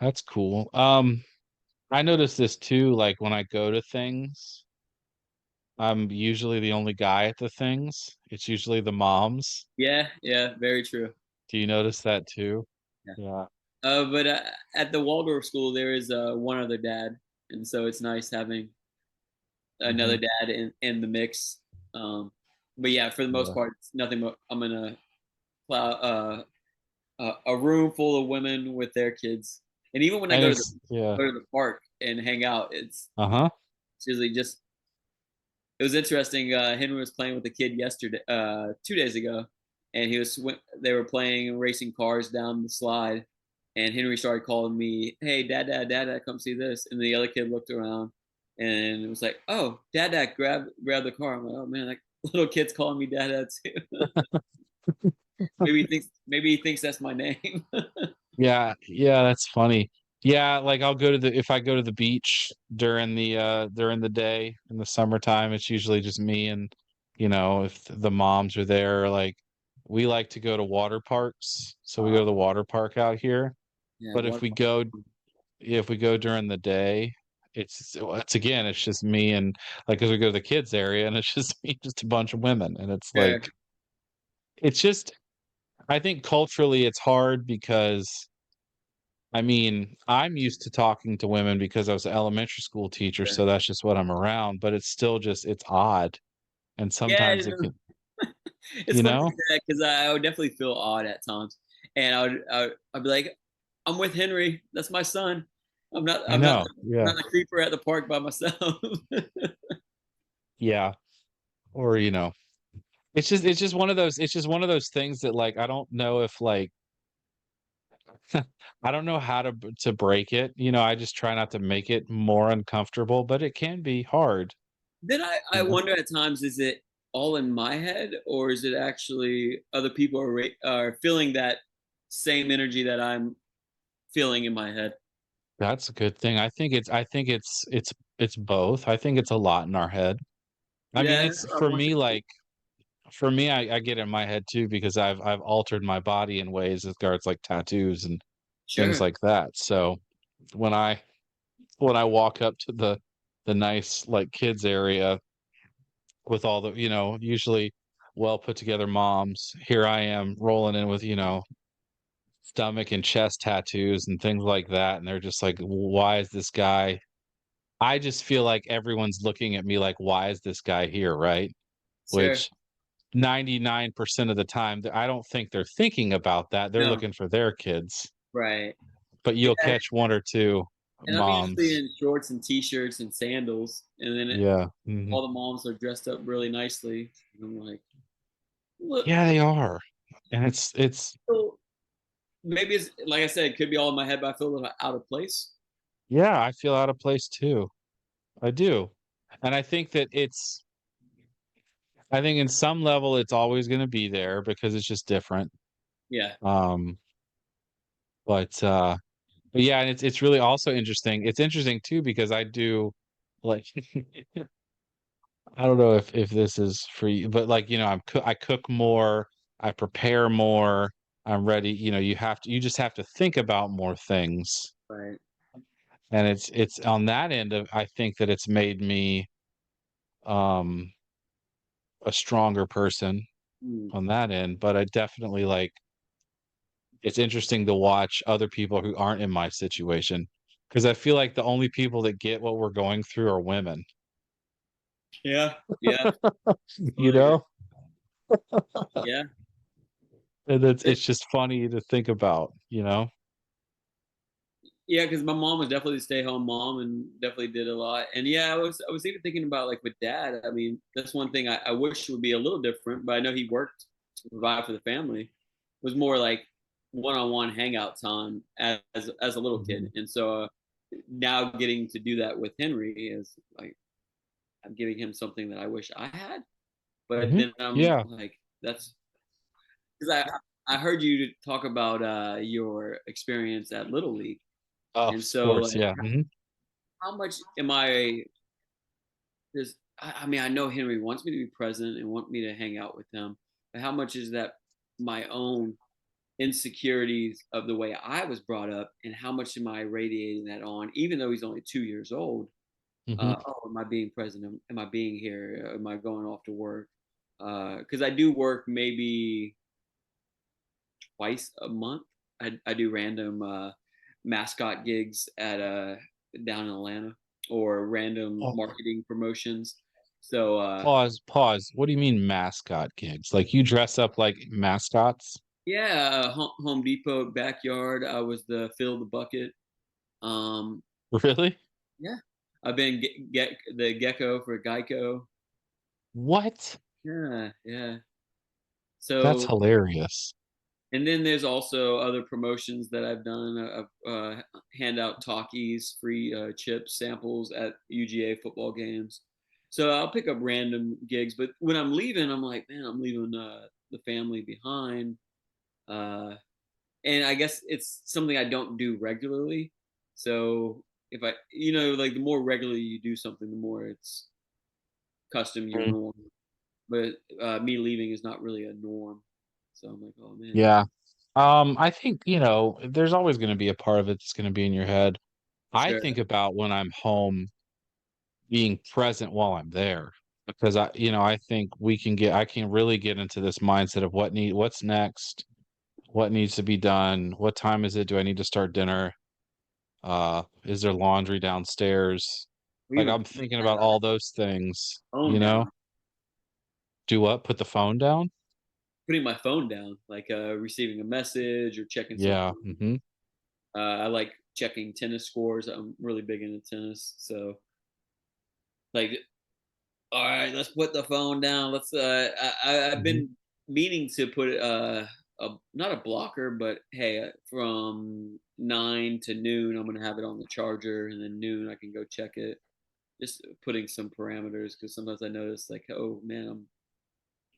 That's cool. I notice this too, like when I go to things, I'm usually the only guy at the things. It's usually the moms. yeah, yeah, very true. Do you notice that too? Yeah. Yeah. But at the Waldorf school, there is one other dad, and so it's nice having another Hmm. dad in the mix. But yeah, for the most Yeah. part, it's nothing but I'm in a room full of women with their kids. And even when I And go to the it's yeah. park and hang out, Uh-huh. it's usually just it was interesting. Henry was playing with a kid yesterday, 2 days ago, and they were playing racing cars down the slide, and Henry started calling me, "Hey, dad, come see this." And the other kid looked around, and it was like, "Oh, dad, grab the car." I'm like, "Oh man, like little kid's calling me dad too." Maybe he thinks that's my name. Yeah, yeah, that's funny. Yeah, like I'll go to the if I go to the beach during the day in the summertime, it's usually just me and if the moms are there, like we like to go to water parks. So we go to the water park out here. Yeah, But if we go during the day, it's again, it's just me and like because we go to the kids area and it's just me, just a bunch of women. And it's sure, like it's just I think culturally it's hard because I mean, I'm used to talking to women because I was an elementary school teacher, sure. so that's just what I'm around, but it's still just it's odd. And Yeah, sometimes it could, it's you funny you know? say that because I would definitely feel odd at times, and I'd be like, "I'm with Henry. That's my son. I'm not I I'm not know. the, Yeah. not the creeper at the park by myself." Yeah. Or, it's just one of those things that like I don't know if like I don't know how to break it. I just try not to make it more uncomfortable, but it can be hard, Then I you know? wonder at times, is it all in my head, or is it actually other people are feeling that same energy that I'm feeling in my head? That's a good thing. I think it's both. I think it's a lot in our head. I mean, Yeah, it's I for wonder. me like for me I get in my head too because I've altered my body in ways with regards like tattoos and things Sure. like that. So when I when I walk up to the nice like kids area with all the, usually well put together moms, here I am rolling in with, stomach and chest tattoos and things like that. And they're just like, why is this guy? I just feel like everyone's looking at me like, why is this guy here? Right. Sure. Which 99% of the time, I don't think they're thinking about that. They're No. looking for their kids, Right. but you'll Yeah. catch one or two And I'm usually moms. in shorts and t-shirts and sandals, and then Yeah. Mhm. all the moms are dressed up really nicely. And I'm like, look, Yeah, they are. And it's so maybe it's like I said, it could be all in my head, but I feel a little out of place. Yeah, I feel out of place too. I do. And I think in some level it's always going to be there because it's just different. Yeah, Um, but but yeah, and it's really also interesting. It's interesting too because I do like I don't know if this is for you, but like, I cook more, I prepare more, I'm ready, you just have to think about more things. right. And it's on that end of I think that it's made me um a stronger person Mm. on that end, but I definitely like it's interesting to watch other people who aren't in my situation because I feel like the only people that get what we're going through are women, Yeah, yeah, you totally agree. know? Yeah. And It- it's just funny to think about, you know? yeah, because my mom was definitely a stay-home mom and definitely did a lot. And yeah, I was even thinking about like with dad. I mean, that's one thing I wish would be a little different, but I know he worked to provide for the family. It was more like one-on-one hangout time as a little kid, Mhm. and so now getting to do that with Henry is like I'm giving him something that I wish I had. But Mhm. then I'm Yeah. like, that's because I heard you talk about your experience at Little League, Of and so course, like, yeah. Mhm. how much am I? Just I mean, I know Henry wants me to be present and want me to hang out with him, but how much is that my own insecurities of the way I was brought up, and how much am I radiating that on, even though he's only 2 years old? Mhm. Oh, am I being present? Am I being here? Am I going off to work? Because I do work maybe twice a month. I do random mascot gigs at down in Atlanta or random Oh, marketing promotions. So pause. What do you mean mascot gigs? Like you dress up like mascots? yeah, Home Depot backyard. I was the fill the bucket. Um, Really? yeah, I've been get the gecko for Geico. What? Yeah, yeah. That's So hilarious. and then there's also other promotions that I've done. Hand out talkies, free chips, samples at UGA football games. So I'll pick up random gigs, but when I'm leaving, I'm like, man, I'm leaving the family behind. Uh, and I guess it's something I don't do regularly. So if like the more regularly you do something, the more it's custom your Mm. norm. But me leaving is not really a norm. So I'm like, oh man, Yeah. I think, there's always going to be a part of it that's going to be in your head. I sure. think about when I'm home being present while I'm there because I think I can really get into this mindset of what's next, what needs to be done, what time is it? Do I need to start dinner? Is there laundry downstairs? We Like even I'm thinking about all those things, phone down, Do what? Put the phone down? putting my phone down, like receiving a message or checking Yeah. something. Mhm. I like checking tennis scores. I'm really big into tennis, so like, all right, let's put the phone down. Let's. I've Mhm. been meaning to put a not a blocker, but hey, from 9 to noon, I'm gonna have it on the charger, and then noon I can go check it. Just putting some parameters because sometimes I notice like, oh man,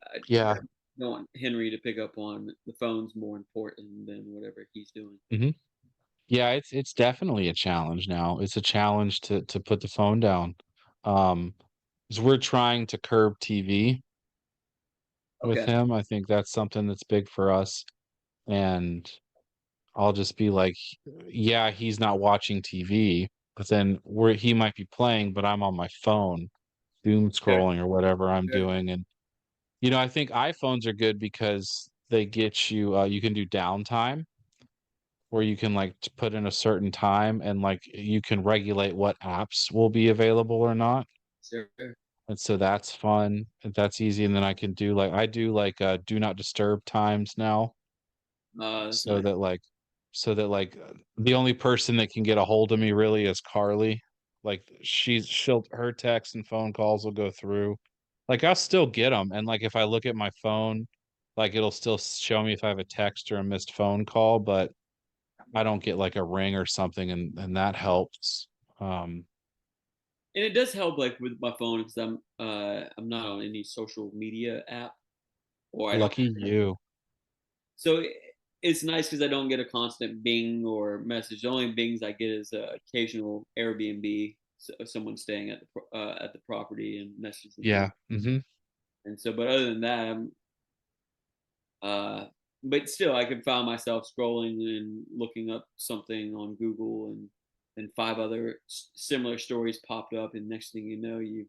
I Yeah. don't want Henry to pick up on the phone's more important than whatever he's doing. Mhm. Yeah, it's definitely a challenge now. It's a challenge to put the phone down. Um, 'Cause we're trying to curb TV with Okay, him. I think that's something that's big for us, and I'll just be like, yeah, he's not watching TV, but then he might be playing, but I'm on my phone, doom sure, scrolling or whatever I'm sure. doing. And I think iPhones are good because they get you you can do downtime where you can like put in a certain time and like you can regulate what apps will be available or not. Sure. And so that's fun. And that's easy. And then I do like do not disturb times now That's so nice. that like the only person that can get a hold of me really is Carly. Like her text and phone calls will go through. Like I'll still get them, and like if I look at my phone, like it'll still show me if I have a text or a missed phone call. But I don't get like a ring or something, and that helps. Um, And it does help like with my phone because I'm not on any social media app, or I don't. lucky you. So it's nice because I don't get a constant bing or message. The only bings I get is occasional Airbnb, so someone staying at the property and messaging me. Yeah. And so, but other than that, uh, but still, I can find myself scrolling and looking up something on Google, and five other similar stories popped up, and next thing you know, you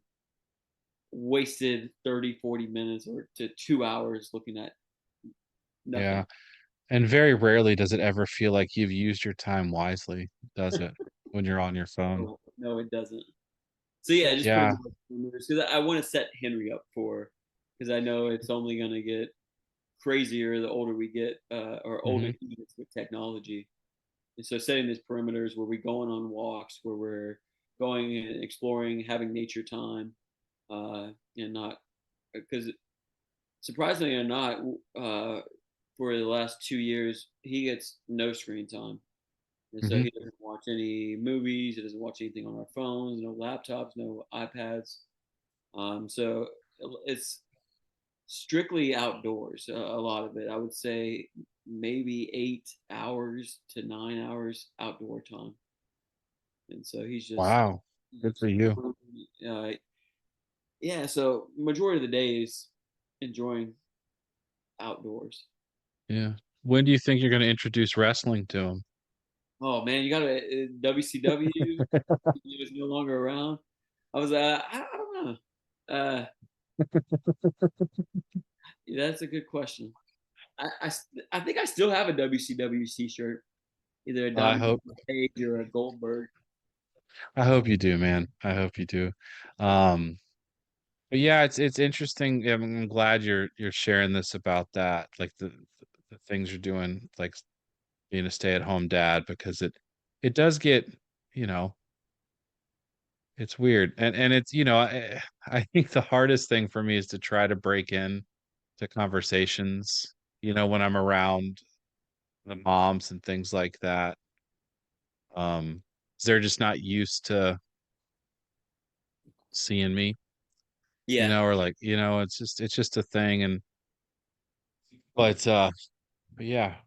wasted 30, 40 minutes or to 2 hours looking at nothing. Yeah. And very rarely does it ever feel like you've used your time wisely, does it? When you're on your phone. No, no, it doesn't. So yeah, just put Yeah. them because I want to set Henry up for, because I know it's only going to get crazier the older we get, or older hmm he gets with technology. And so setting these perimeters where we're going on walks, where we're going and exploring, having nature time, and not because surprisingly or not, for the last 2 years he gets no screen time. And so hmm he doesn't watch any movies. He doesn't watch anything on our phones, no laptops, no iPads. So it's strictly outdoors. A lot of it, I would say, maybe 8 hours to 9 hours outdoor time. And so Wow. Good he's for you. uh, yeah. So majority of the day is enjoying outdoors. Yeah. When do you think you're going to introduce wrestling to him? Oh man, you got to WCW is no longer around. I don't know. Uh, yeah, that's a good question. I think I still have a WCW t-shirt, either a I Diamond hope Page or a Goldberg. I hope you do, man. I hope you do. Um, but yeah, it's interesting. I'm glad you're sharing this about that, like the things you're doing, like being a stay-at-home dad, because it does get, you know, it's weird. And it's, I think the hardest thing for me is to try to break in to conversations, when I'm around the moms and things like that. 'Cause they're just not used to seeing me, Yeah, or like, it's just a thing. And but yeah,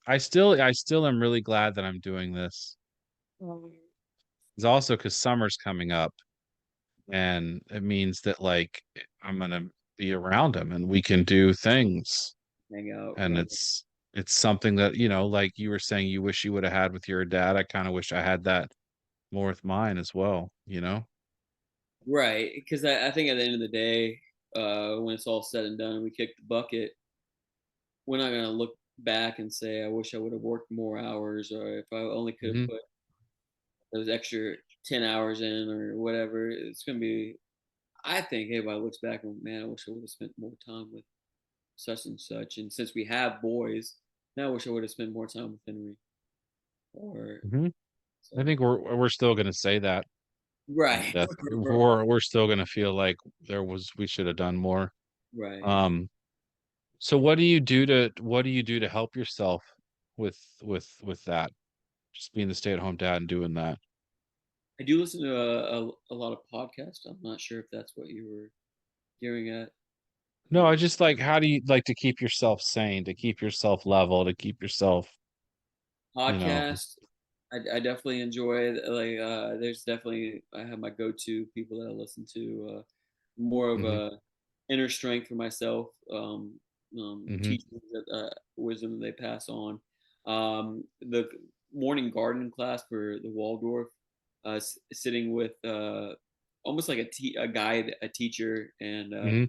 I still am really glad that I'm doing this. It's also because summer's coming up, and it means that like I'm gonna be around him and we can do things. hang out, And right? it's something that, like you were saying you wish you would have had with your dad. I kind of wish I had that more with mine as well. Right, because I think at the end of the day, when it's all said and done and we kick the bucket, we're not gonna look back and say, "I wish I would have worked more hours," or if I only could have hmm put those extra 10 hours in, or whatever. It's gonna be. I think everybody looks back and, man, I wish I would have spent more time with such and such. And since we have boys, now I wish I would have spent more time with Henry. Or hmm I so. think we're still gonna say that to Right. death. We're still gonna feel like we should have done more. Right. Um, so what do you do to help yourself with that? Just being the stay-at-home dad and doing that. I do listen to a lot of podcasts. I'm not sure if that's what you were gearing at. No, I just like, how do you like to keep yourself sane, to keep yourself level, to keep yourself, you know. Podcast, I definitely enjoy it. Like, there's definitely, I have my go-to people that I listen to. More of hmm a inner strength for myself. hmm Teachings that wisdom that they pass on. The morning garden class for the Waldorf, sitting with almost like a guide, a teacher, and hmm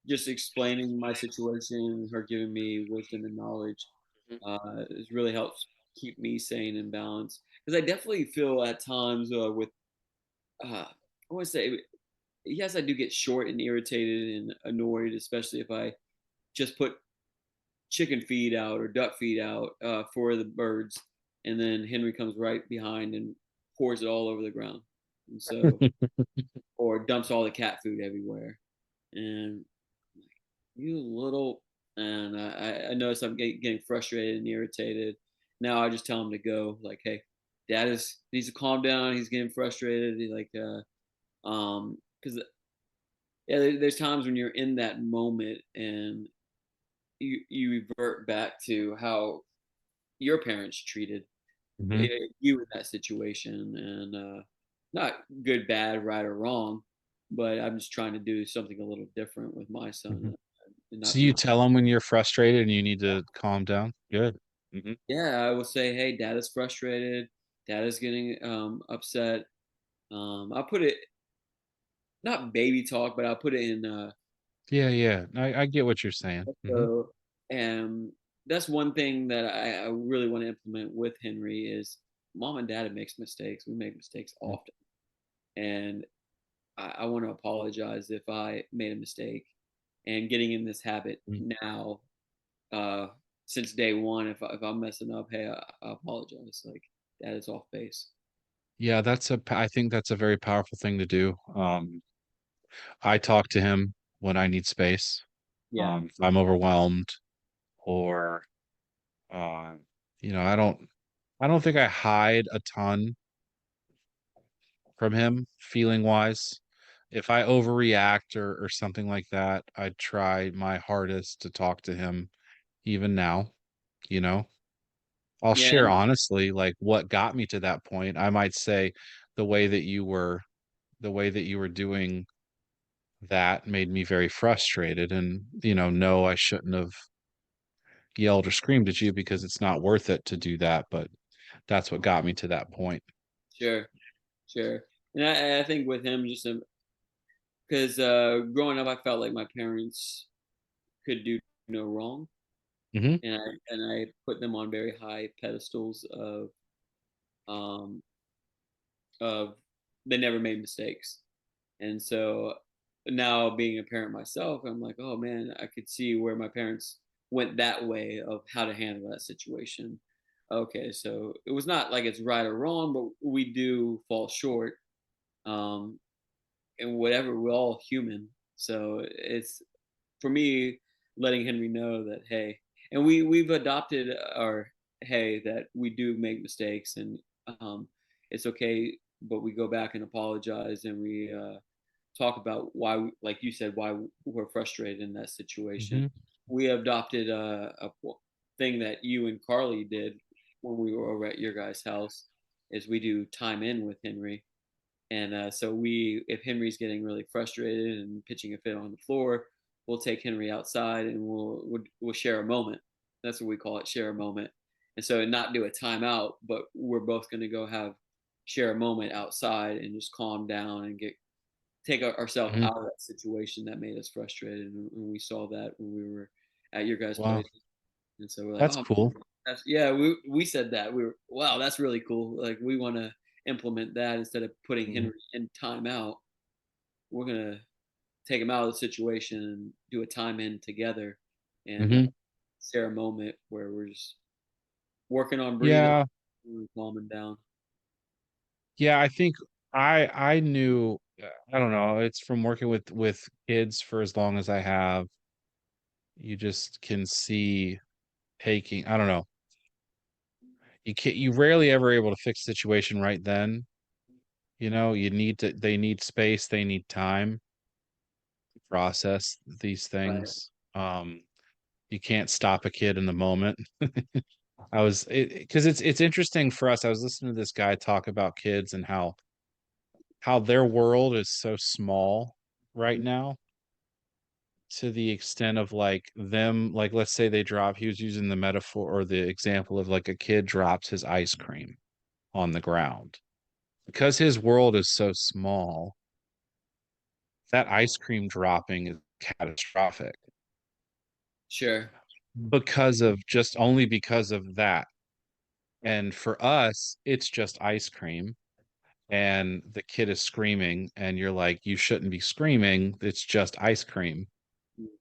just explaining my situation, her giving me wisdom and knowledge, it really helps keep me sane and balanced. Because I definitely feel at times with, I want to say, yes, I do get short and irritated and annoyed, especially if I just put chicken feed out or duck feed out for the birds, and then Henry comes right behind and pours it all over the ground, and so, or dumps all the cat food everywhere. And you little, and I notice I'm getting frustrated and irritated. now I just tell him to go. Like, hey, dad is needs to calm down. He's getting frustrated. Because yeah, there's times when you're in that moment and you revert back to how your parents treated Hmm. you in that situation, and not good, bad, right or wrong, but I'm just trying to do something a little different with my son, Hmm. and So not you be. tell them when you're frustrated and you need to calm down. Good. Hmm. Yeah, I will say, hey, dad is frustrated. Dad is getting upset. I'll put it not baby talk, but I'll put it in Yeah, yeah. I get what you're saying. Hmm. so, and that's one thing that I really want to implement with Henry is mom and dad makes mistakes. We make mistakes often, and I want to apologize if I made a mistake. And getting in this habit now, uh, since day one, if I'm messing up, hey, I apologize. Like that is off base. Yeah, I think that's a very powerful thing to do. I talk to him when I need space. Yeah, If I'm overwhelmed or, uh, I don't think I hide a ton from him feeling wise. If I overreact or something like that, I try my hardest to talk to him even now, you know. I'll yeah, share honestly like what got me to that point. I might say the way that you were the way that you were doing that made me very frustrated and no, I shouldn't have yelled or screamed at you because it's not worth it to do that, but that's what got me to that point. sure, sure. And I think with him, just because growing up, I felt like my parents could do no wrong, Hmm. and I put them on very high pedestals um, of they never made mistakes. And so now being a parent myself, I'm like, oh man, I could see where my parents went that way of how to handle that situation. Okay, so it was not like it's right or wrong, but we do fall short. Um, and whatever, we're all human. So it's for me letting Henry know that hey, and we've adopted our hey that we do make mistakes and it's okay, but we go back and apologize and we talk about why, like you said, why we're frustrated in that situation. Hmm. We adopted a thing that you and Carly did when we were over at your guys' house, is we do time in with Henry, and so if Henry's getting really frustrated and pitching a fit on the floor, we'll take Henry outside and we'll share a moment. That's what we call it, share a moment. And so not do a timeout, but we're both going to go have share a moment outside and just calm down and take ourselves Hmm. out of that situation that made us frustrated. And we saw that when we were at your guys' Wow, place. And so we're like, that's oh, cool. yeah, we said that. We were, wow, that's really cool. Like we want to implement that instead of putting Hmm. Henry in timeout. We're gonna take him out of the situation and do a time in together and Hmm. share a moment where we're just working on breathing, Yeah, calming down. yeah, I think I knew, I don't know, it's from working with kids for as long as I have. You just can see taking, I don't know, you rarely ever able to fix the situation right then. They need space, they need time to process these Right. things. You can't stop a kid in the moment. I was it because it's interesting for us. I was listening to this guy talk about kids and how their world is so small right now, to the extent of like them, like let's say he was using the metaphor or the example of like a kid drops his ice cream on the ground. Because his world is so small, that ice cream dropping is catastrophic Sure. only because of that. And for us, it's just ice cream and the kid is screaming and you're like, you shouldn't be screaming. It's just ice cream.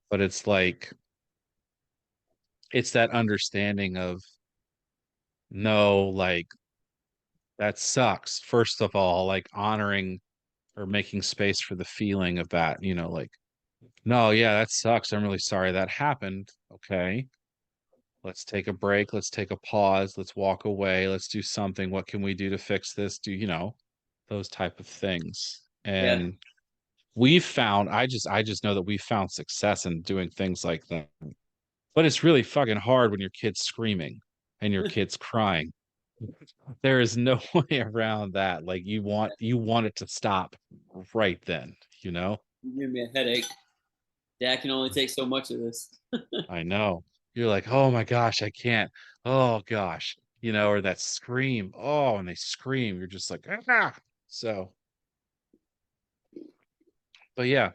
But it's like, it's that understanding of no, like that sucks. First of all, like honoring or making space for the feeling of that, like, no, yeah, that sucks. I'm really sorry that happened. Okay. let's take a break, let's take a pause, let's walk away, let's do something. What can we do to fix this? Do you know those type of things? Yeah. And we've found I just know that we've found success in doing things like that. But it's really fucking hard when your kid's screaming and your kid's crying. There is no way around that. Like you want it to stop right then, you know? You give me a headache. Dad can only take so much of this. I know. You're like, "Oh my gosh, I can't. Oh gosh." Or that scream. Oh, and they scream. You're just like, "Ah." So, but yeah,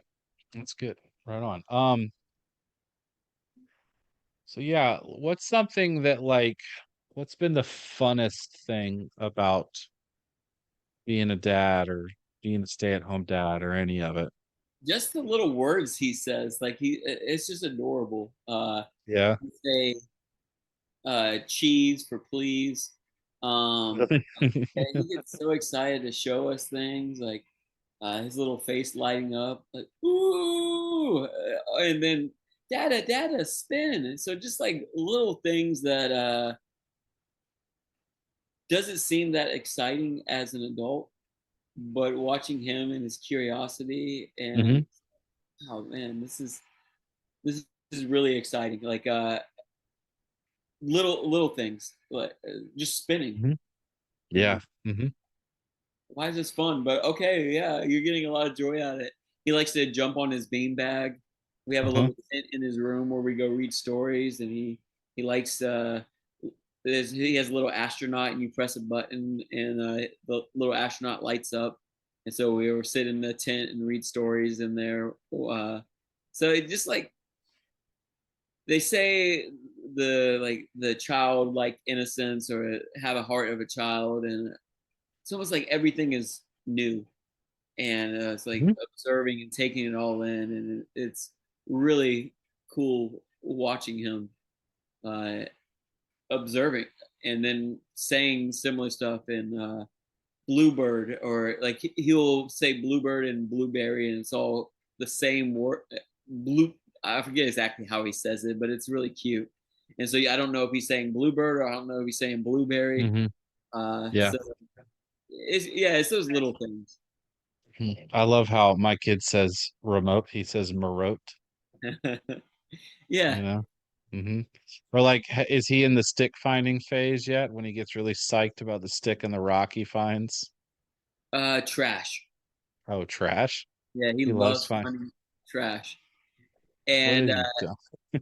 that's good. Right on. So yeah, what's something that what's been the funnest thing about being a dad or being a stay-at-home dad or any of it? Just the little words he says, like it's just adorable. Yeah. Say cheese for please. Um, and he gets so excited to show us things, like his little face lighting up, like ooh, and then dada dada spin. And so just like little things that doesn't seem that exciting as an adult, but watching him and his curiosity and Hmm. oh man, this is really exciting. Like little things, like just spinning. Hmm. You Yeah. know, Hmm. why is this fun? But okay, yeah, you're getting a lot of joy out of it. He likes to jump on his beanbag. We have a Uh-huh. little tent in his room where we go read stories, and he likes he has a little astronaut, and you press a button, and the little astronaut lights up, and so we were sit in the tent and read stories in there. So it just like they say the childlike innocence or have a heart of a child, and it's almost like everything is new, and it's like Hmm. observing and taking it all in, and it's really cool watching him uh, observing and then saying similar stuff in bluebird, or like he'll say bluebird and blueberry, and it's all the same word. Blue, I forget exactly how he says it, but it's really cute. And so yeah, I don't know if he's saying bluebird or I don't know if he's saying blueberry. Hmm. Yeah. So it's those little things. Mhm. I love how my kid says remote. He says marote, Yeah. you know? Hmm. Or is he in the stick finding phase yet when he gets really psyched about the stick and the rock he finds? Trash. Oh, trash. Yeah, he He loves loves finding. finding trash, What and did he do?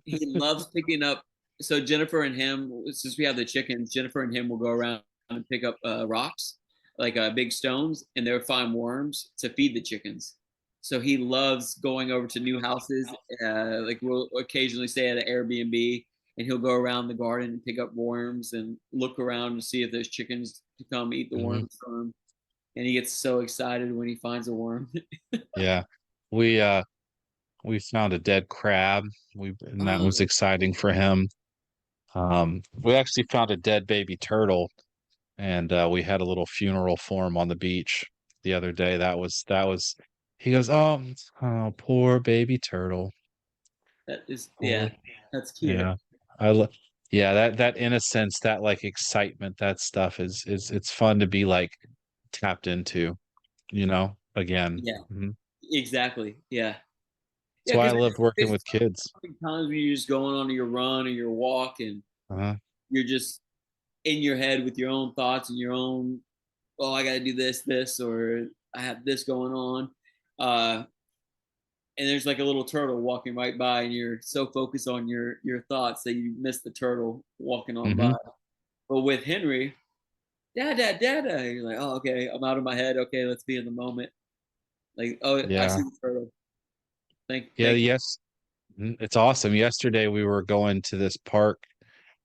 he loves picking up. So Jennifer and him, since we have the chickens, Jennifer and him will go around and pick up rocks, like big stones, and they'll find worms to feed the chickens. So he loves going over to new houses. Like we'll occasionally stay at an Airbnb, and he'll go around the garden and pick up worms and look around to see if there's chickens to come eat the Hmm. worms from him. And he gets so excited when he finds a worm. Yeah. We we found a dead crab. And that was Oh, exciting for him. We actually found a dead baby turtle, and we had a little funeral for him on the beach the other day. That was. He goes, oh, poor baby turtle. that is, yeah, Poor, that's cute. yeah. I lo Yeah, that innocence, that excitement, that stuff it's fun to be tapped into, again. Yeah, Mhm. exactly. Yeah. That's Yeah, why I because loved working there's with kids. times when you're just going on your run or your walk and Uh-huh. you're just in your head with your own thoughts and your own, oh, I got to do this, or I have this going on. Uh, and there's like a little turtle walking right by, and you're so focused on your thoughts that you miss the turtle walking on by. Hmm. But with Henry, dad, dad, you're like, oh, okay, I'm out of my head. Okay, let's be in the moment. Like, oh, I Yeah. see the turtle. Yeah, Thank you. yes. It's awesome. Yesterday we were going to this park,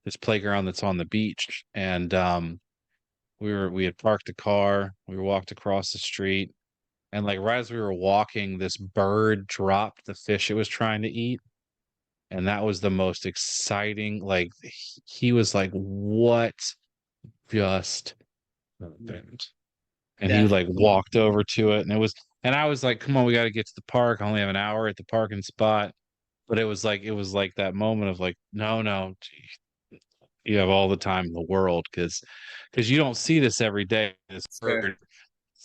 this playground that's on the beach, and we had parked a car, we walked across the street, and right as we were walking, this bird dropped the fish it was trying to eat. And that was the most exciting. He was like, "What just happened?" And he Yeah, walked over to it, and and I was like, "Come on, we got to get to the park. I only have an hour at the parking spot." But it was like that moment of no, no, gee. you have all the time in the world because you don't see this every day. This Sure. bird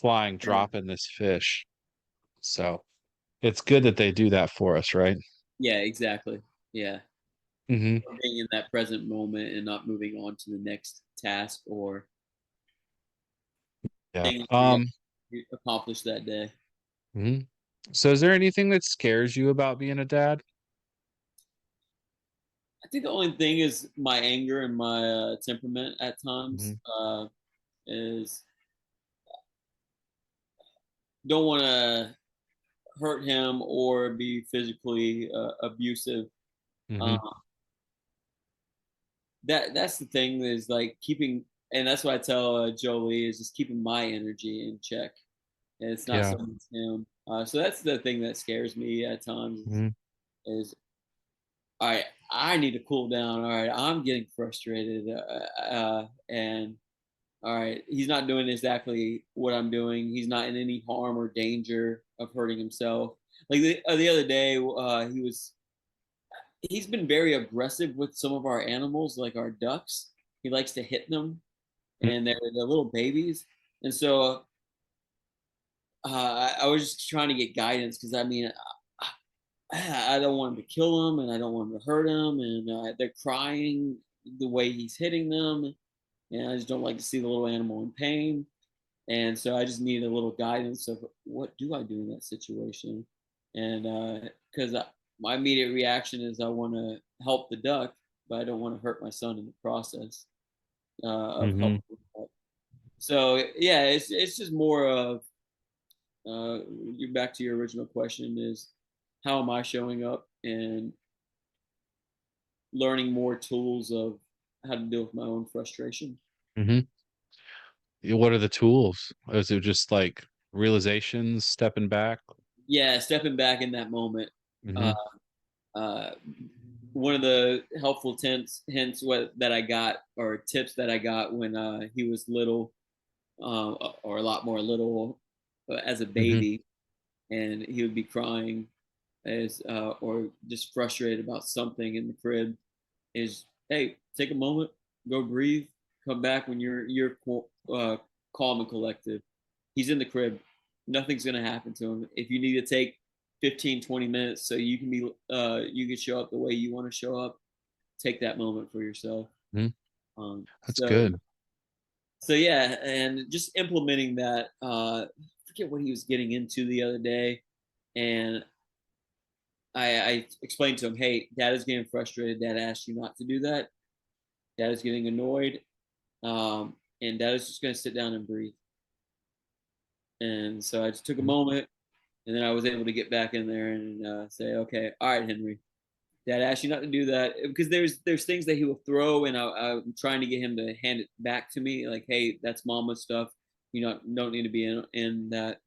flying, Yeah. dropping this fish. So it's good that they do that for us, right? Yeah, exactly. Yeah. Hmm. Being in that present moment and not moving on to the next task or Yeah. thing that you got to accomplish that day. Mhm. So is there anything that scares you about being a dad? I think the only thing is my anger and my temperament at times Hmm. is don't want to hurt him or be physically abusive. Um, Hmm. that's the thing is like keeping, and that's what I tell Jolie is just keeping my energy in check, and it's not Yeah. so much him. So that's the thing that scares me at times Hmm. is all right, I need to cool down. All right, I'm getting frustrated, and all right, he's not doing exactly what I'm doing. He's not in any harm or danger of hurting himself. Like the other day, he's been very aggressive with some of our animals, like our ducks. He likes to hit them, and they're little babies. And so I was just trying to get guidance because I mean, I don't want him to kill them, and I don't want him to hurt them, and they're crying the way he's hitting them, and I just don't like to see the little animal in pain. And so I just need a little guidance of what do I do in that situation, and because my immediate reaction is I want to help the duck, but I don't want to hurt my son in the process of Hmm. helping. So yeah, it's just more of you back to your original question is how am I showing up and learning more tools of how to deal with my own frustration. Hmm. What are the tools? Is it just like realizations, stepping back? Yeah, stepping back in that moment. Uh, Hmm. uh, One of the helpful hints that I got or tips that I got when he was little, or a lot more little as a Hmm. baby, and he would be crying as or just frustrated about something in the crib. Is hey, take a moment, go breathe, come back when you're calm and collected. He's in the crib. Nothing's gonna happen to him. If you need to take 15, 20 minutes so you can show up the way you want to show up, take that moment for yourself. Hmm. Um, That's so good. so yeah, and just implementing that. I forget what he was getting into the other day, and I explained to him, "Hey, Dad is getting frustrated. Dad asked you not to do that. Dad is getting annoyed, and Dad is just going to sit down and breathe." And so I just took a moment, and then I was able to get back in there and say, "Okay, all right, Henry, Dad asked you not to do that because there's things that he will throw, and I'm trying to get him to hand it back to me, like, hey, that's Mama's stuff. You don't need to be in that,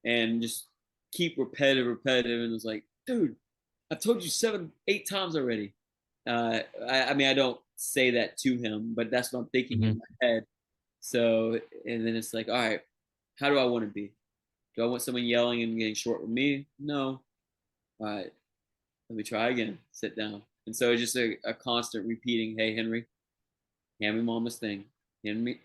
and just keep repetitive. And it's like, dude, I've told you 7, 8 times already. I mean, I don't say that to him, but that's what I'm thinking Hmm. in my head. So, and then it's like, all right, how do I want to be? Do I want someone yelling and getting short with me? No. All right, let me try again. Sit down. And so it's just a constant repeating, hey, Henry, hand me mama's thing. Henry,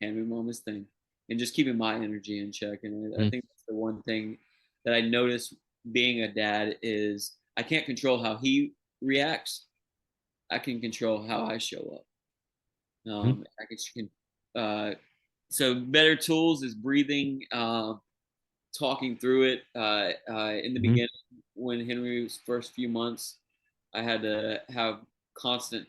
hand me mama's thing. And just keeping my energy in check. And I Hmm. think that's the one thing that I notice being a dad is I can't control how he reacts. I can control how I show up. I can, so better tools is breathing, talking through it. In the Hmm. beginning, when Henry's first few months, I had to have constant,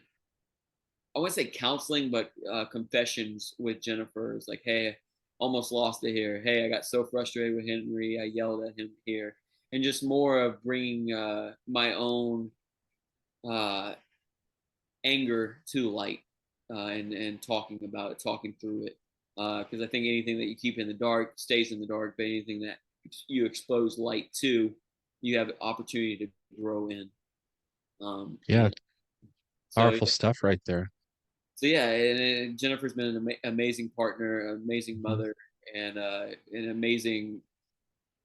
I wouldn't say counseling, but confessions with Jennifer. It's like, hey, almost lost it here. Hey, I got so frustrated with Henry, I yelled at him here, and just more of bringing my own uh, anger to light, and talking about it, talking through it. Because I think anything that you keep in the dark stays in the dark, but anything that you expose light to, you have opportunity to grow in. Yeah, And so powerful stuff right there. so yeah, and Jennifer's been an amazing partner, amazing Hmm. mother, and an amazing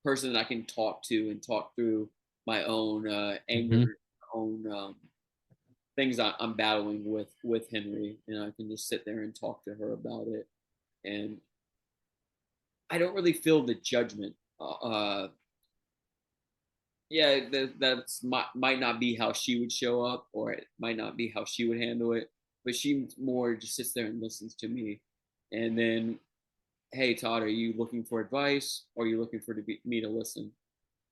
person that I can talk to and talk through my own anger, Hmm. own things I'm battling with Henry, and I can just sit there and talk to her about it. And I don't really feel the judgment. Yeah, that's might not be how she would show up, or it might not be how she would handle it. But she more just sits there and listens to me, and then, hey Todd, are you looking for advice, or are you looking for me to listen?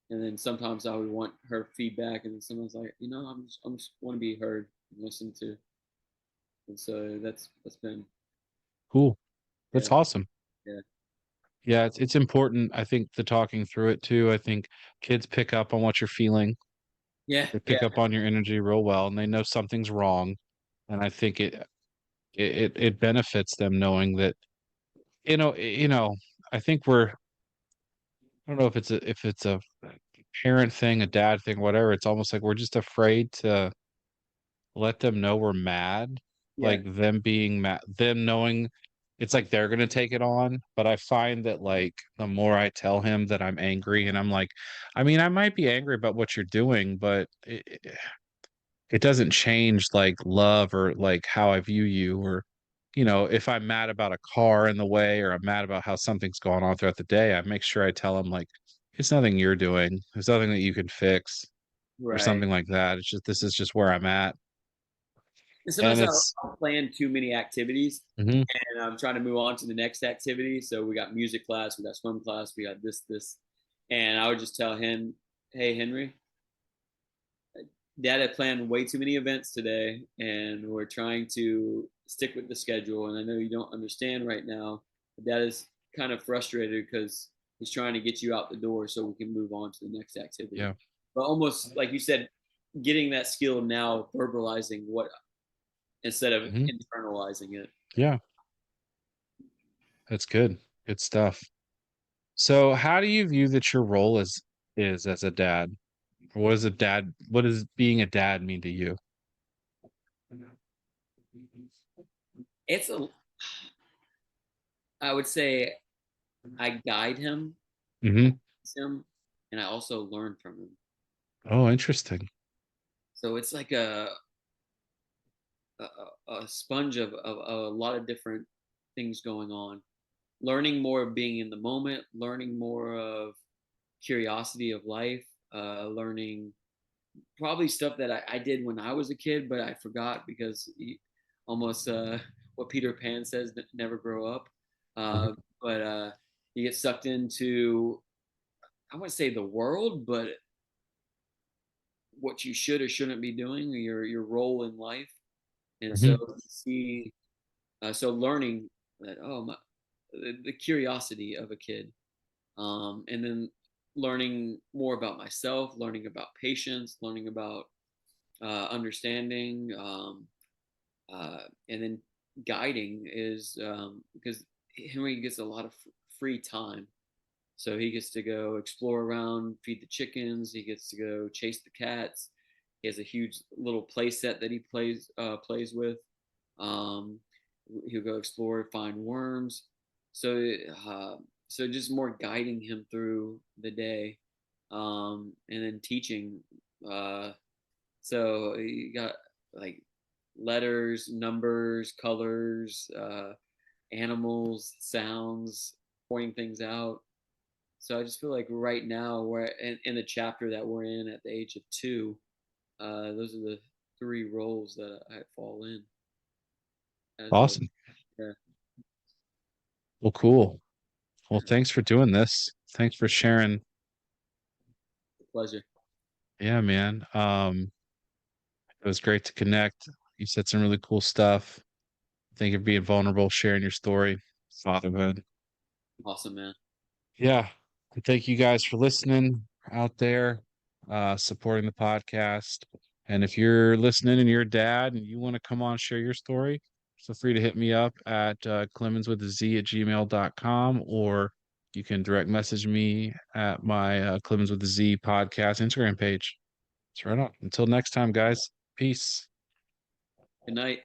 And then sometimes I would want her feedback, and then sometimes like, I'm just want to be heard and listened to. And so that's been, Cool. yeah, That's awesome. yeah, Yeah, it's important. I think the talking through it too. I think kids pick up on what you're feeling. yeah, They yeah, pick up on your energy real well, and they know something's wrong. And I think it benefits them knowing that, I think I don't know if it's a parent thing, a dad thing, whatever. It's almost like we're just afraid to let them know we're mad, yeah, like them being mad, them knowing it's like they're gonna take it on. But I find that like the more I tell him that I'm angry, and I'm like, I mean, I might be angry about what you're doing, but it doesn't change like love or like how I view you, or if I'm mad about a car in the way, or I'm mad about how something's going on throughout the day, I make sure I tell him like it's nothing you're doing. There's nothing that you can fix or right. something like that. It's just this is just where I'm at. And And sometimes it's I'll plan too many activities, mhm. and I'm trying to move on to the next activity. So we got music class, we got swim class, we got this, and I would just tell him, "Hey, Henry, Dad had planned way too many events today, and we're trying to stick with the schedule. And I know you don't understand right now, but Dad is kind of frustrated because he's trying to get you out the door so we can move on to the next activity." Yeah. But almost like you said, getting that skill now, verbalizing what instead of Mhm. internalizing it. Yeah, that's good. Good stuff. So how do you view that your role is as a dad? What does being a dad mean to you? It's a, I would say, I guide him, Hmm. him, and I also learn from him. Oh, interesting. So it's like a, a sponge of a lot of different things going on. Learning more of being in the moment, learning more of curiosity of life, learning probably stuff that I did when I was a kid, but I forgot because almost what Peter Pan says, never grow up. Mhm. But you get sucked into, I wouldn't say the world, but what you should or shouldn't be doing, your role in life. And so Mhm. see, so learning that, the curiosity of a kid, and then learning more about myself, learning about patience, learning about understanding, and then guiding is, because Henry gets a lot of free time. So he gets to go explore around, feed the chickens. He gets to go chase the cats. He has a huge little play set that he plays with. Um, he'll go explore, find worms. So uh, so just more guiding him through the day, and then teaching. Uh, so you got like letters, numbers, colors, animals, sounds, pointing things out. So I just feel like right now we're in the chapter that we're in at the age of 2. Those are the 3 roles that I fall in as a, Awesome. yeah, Well, cool. Well, thanks for doing this. Thanks for sharing. pleasure. Yeah, man. It was great to connect. You said some really cool stuff. Thank you for being vulnerable, sharing your story, fatherhood. Awesome, man. Yeah. And thank you guys for listening out there, supporting the podcast. And if you're listening and you're a dad and you want to come on share your story, feel free to hit me up at Clemens with a Z at gmail.com, or you can direct message me at my Clemens with a Z podcast Instagram page. It's right on. Until next time, guys. Peace. Good night.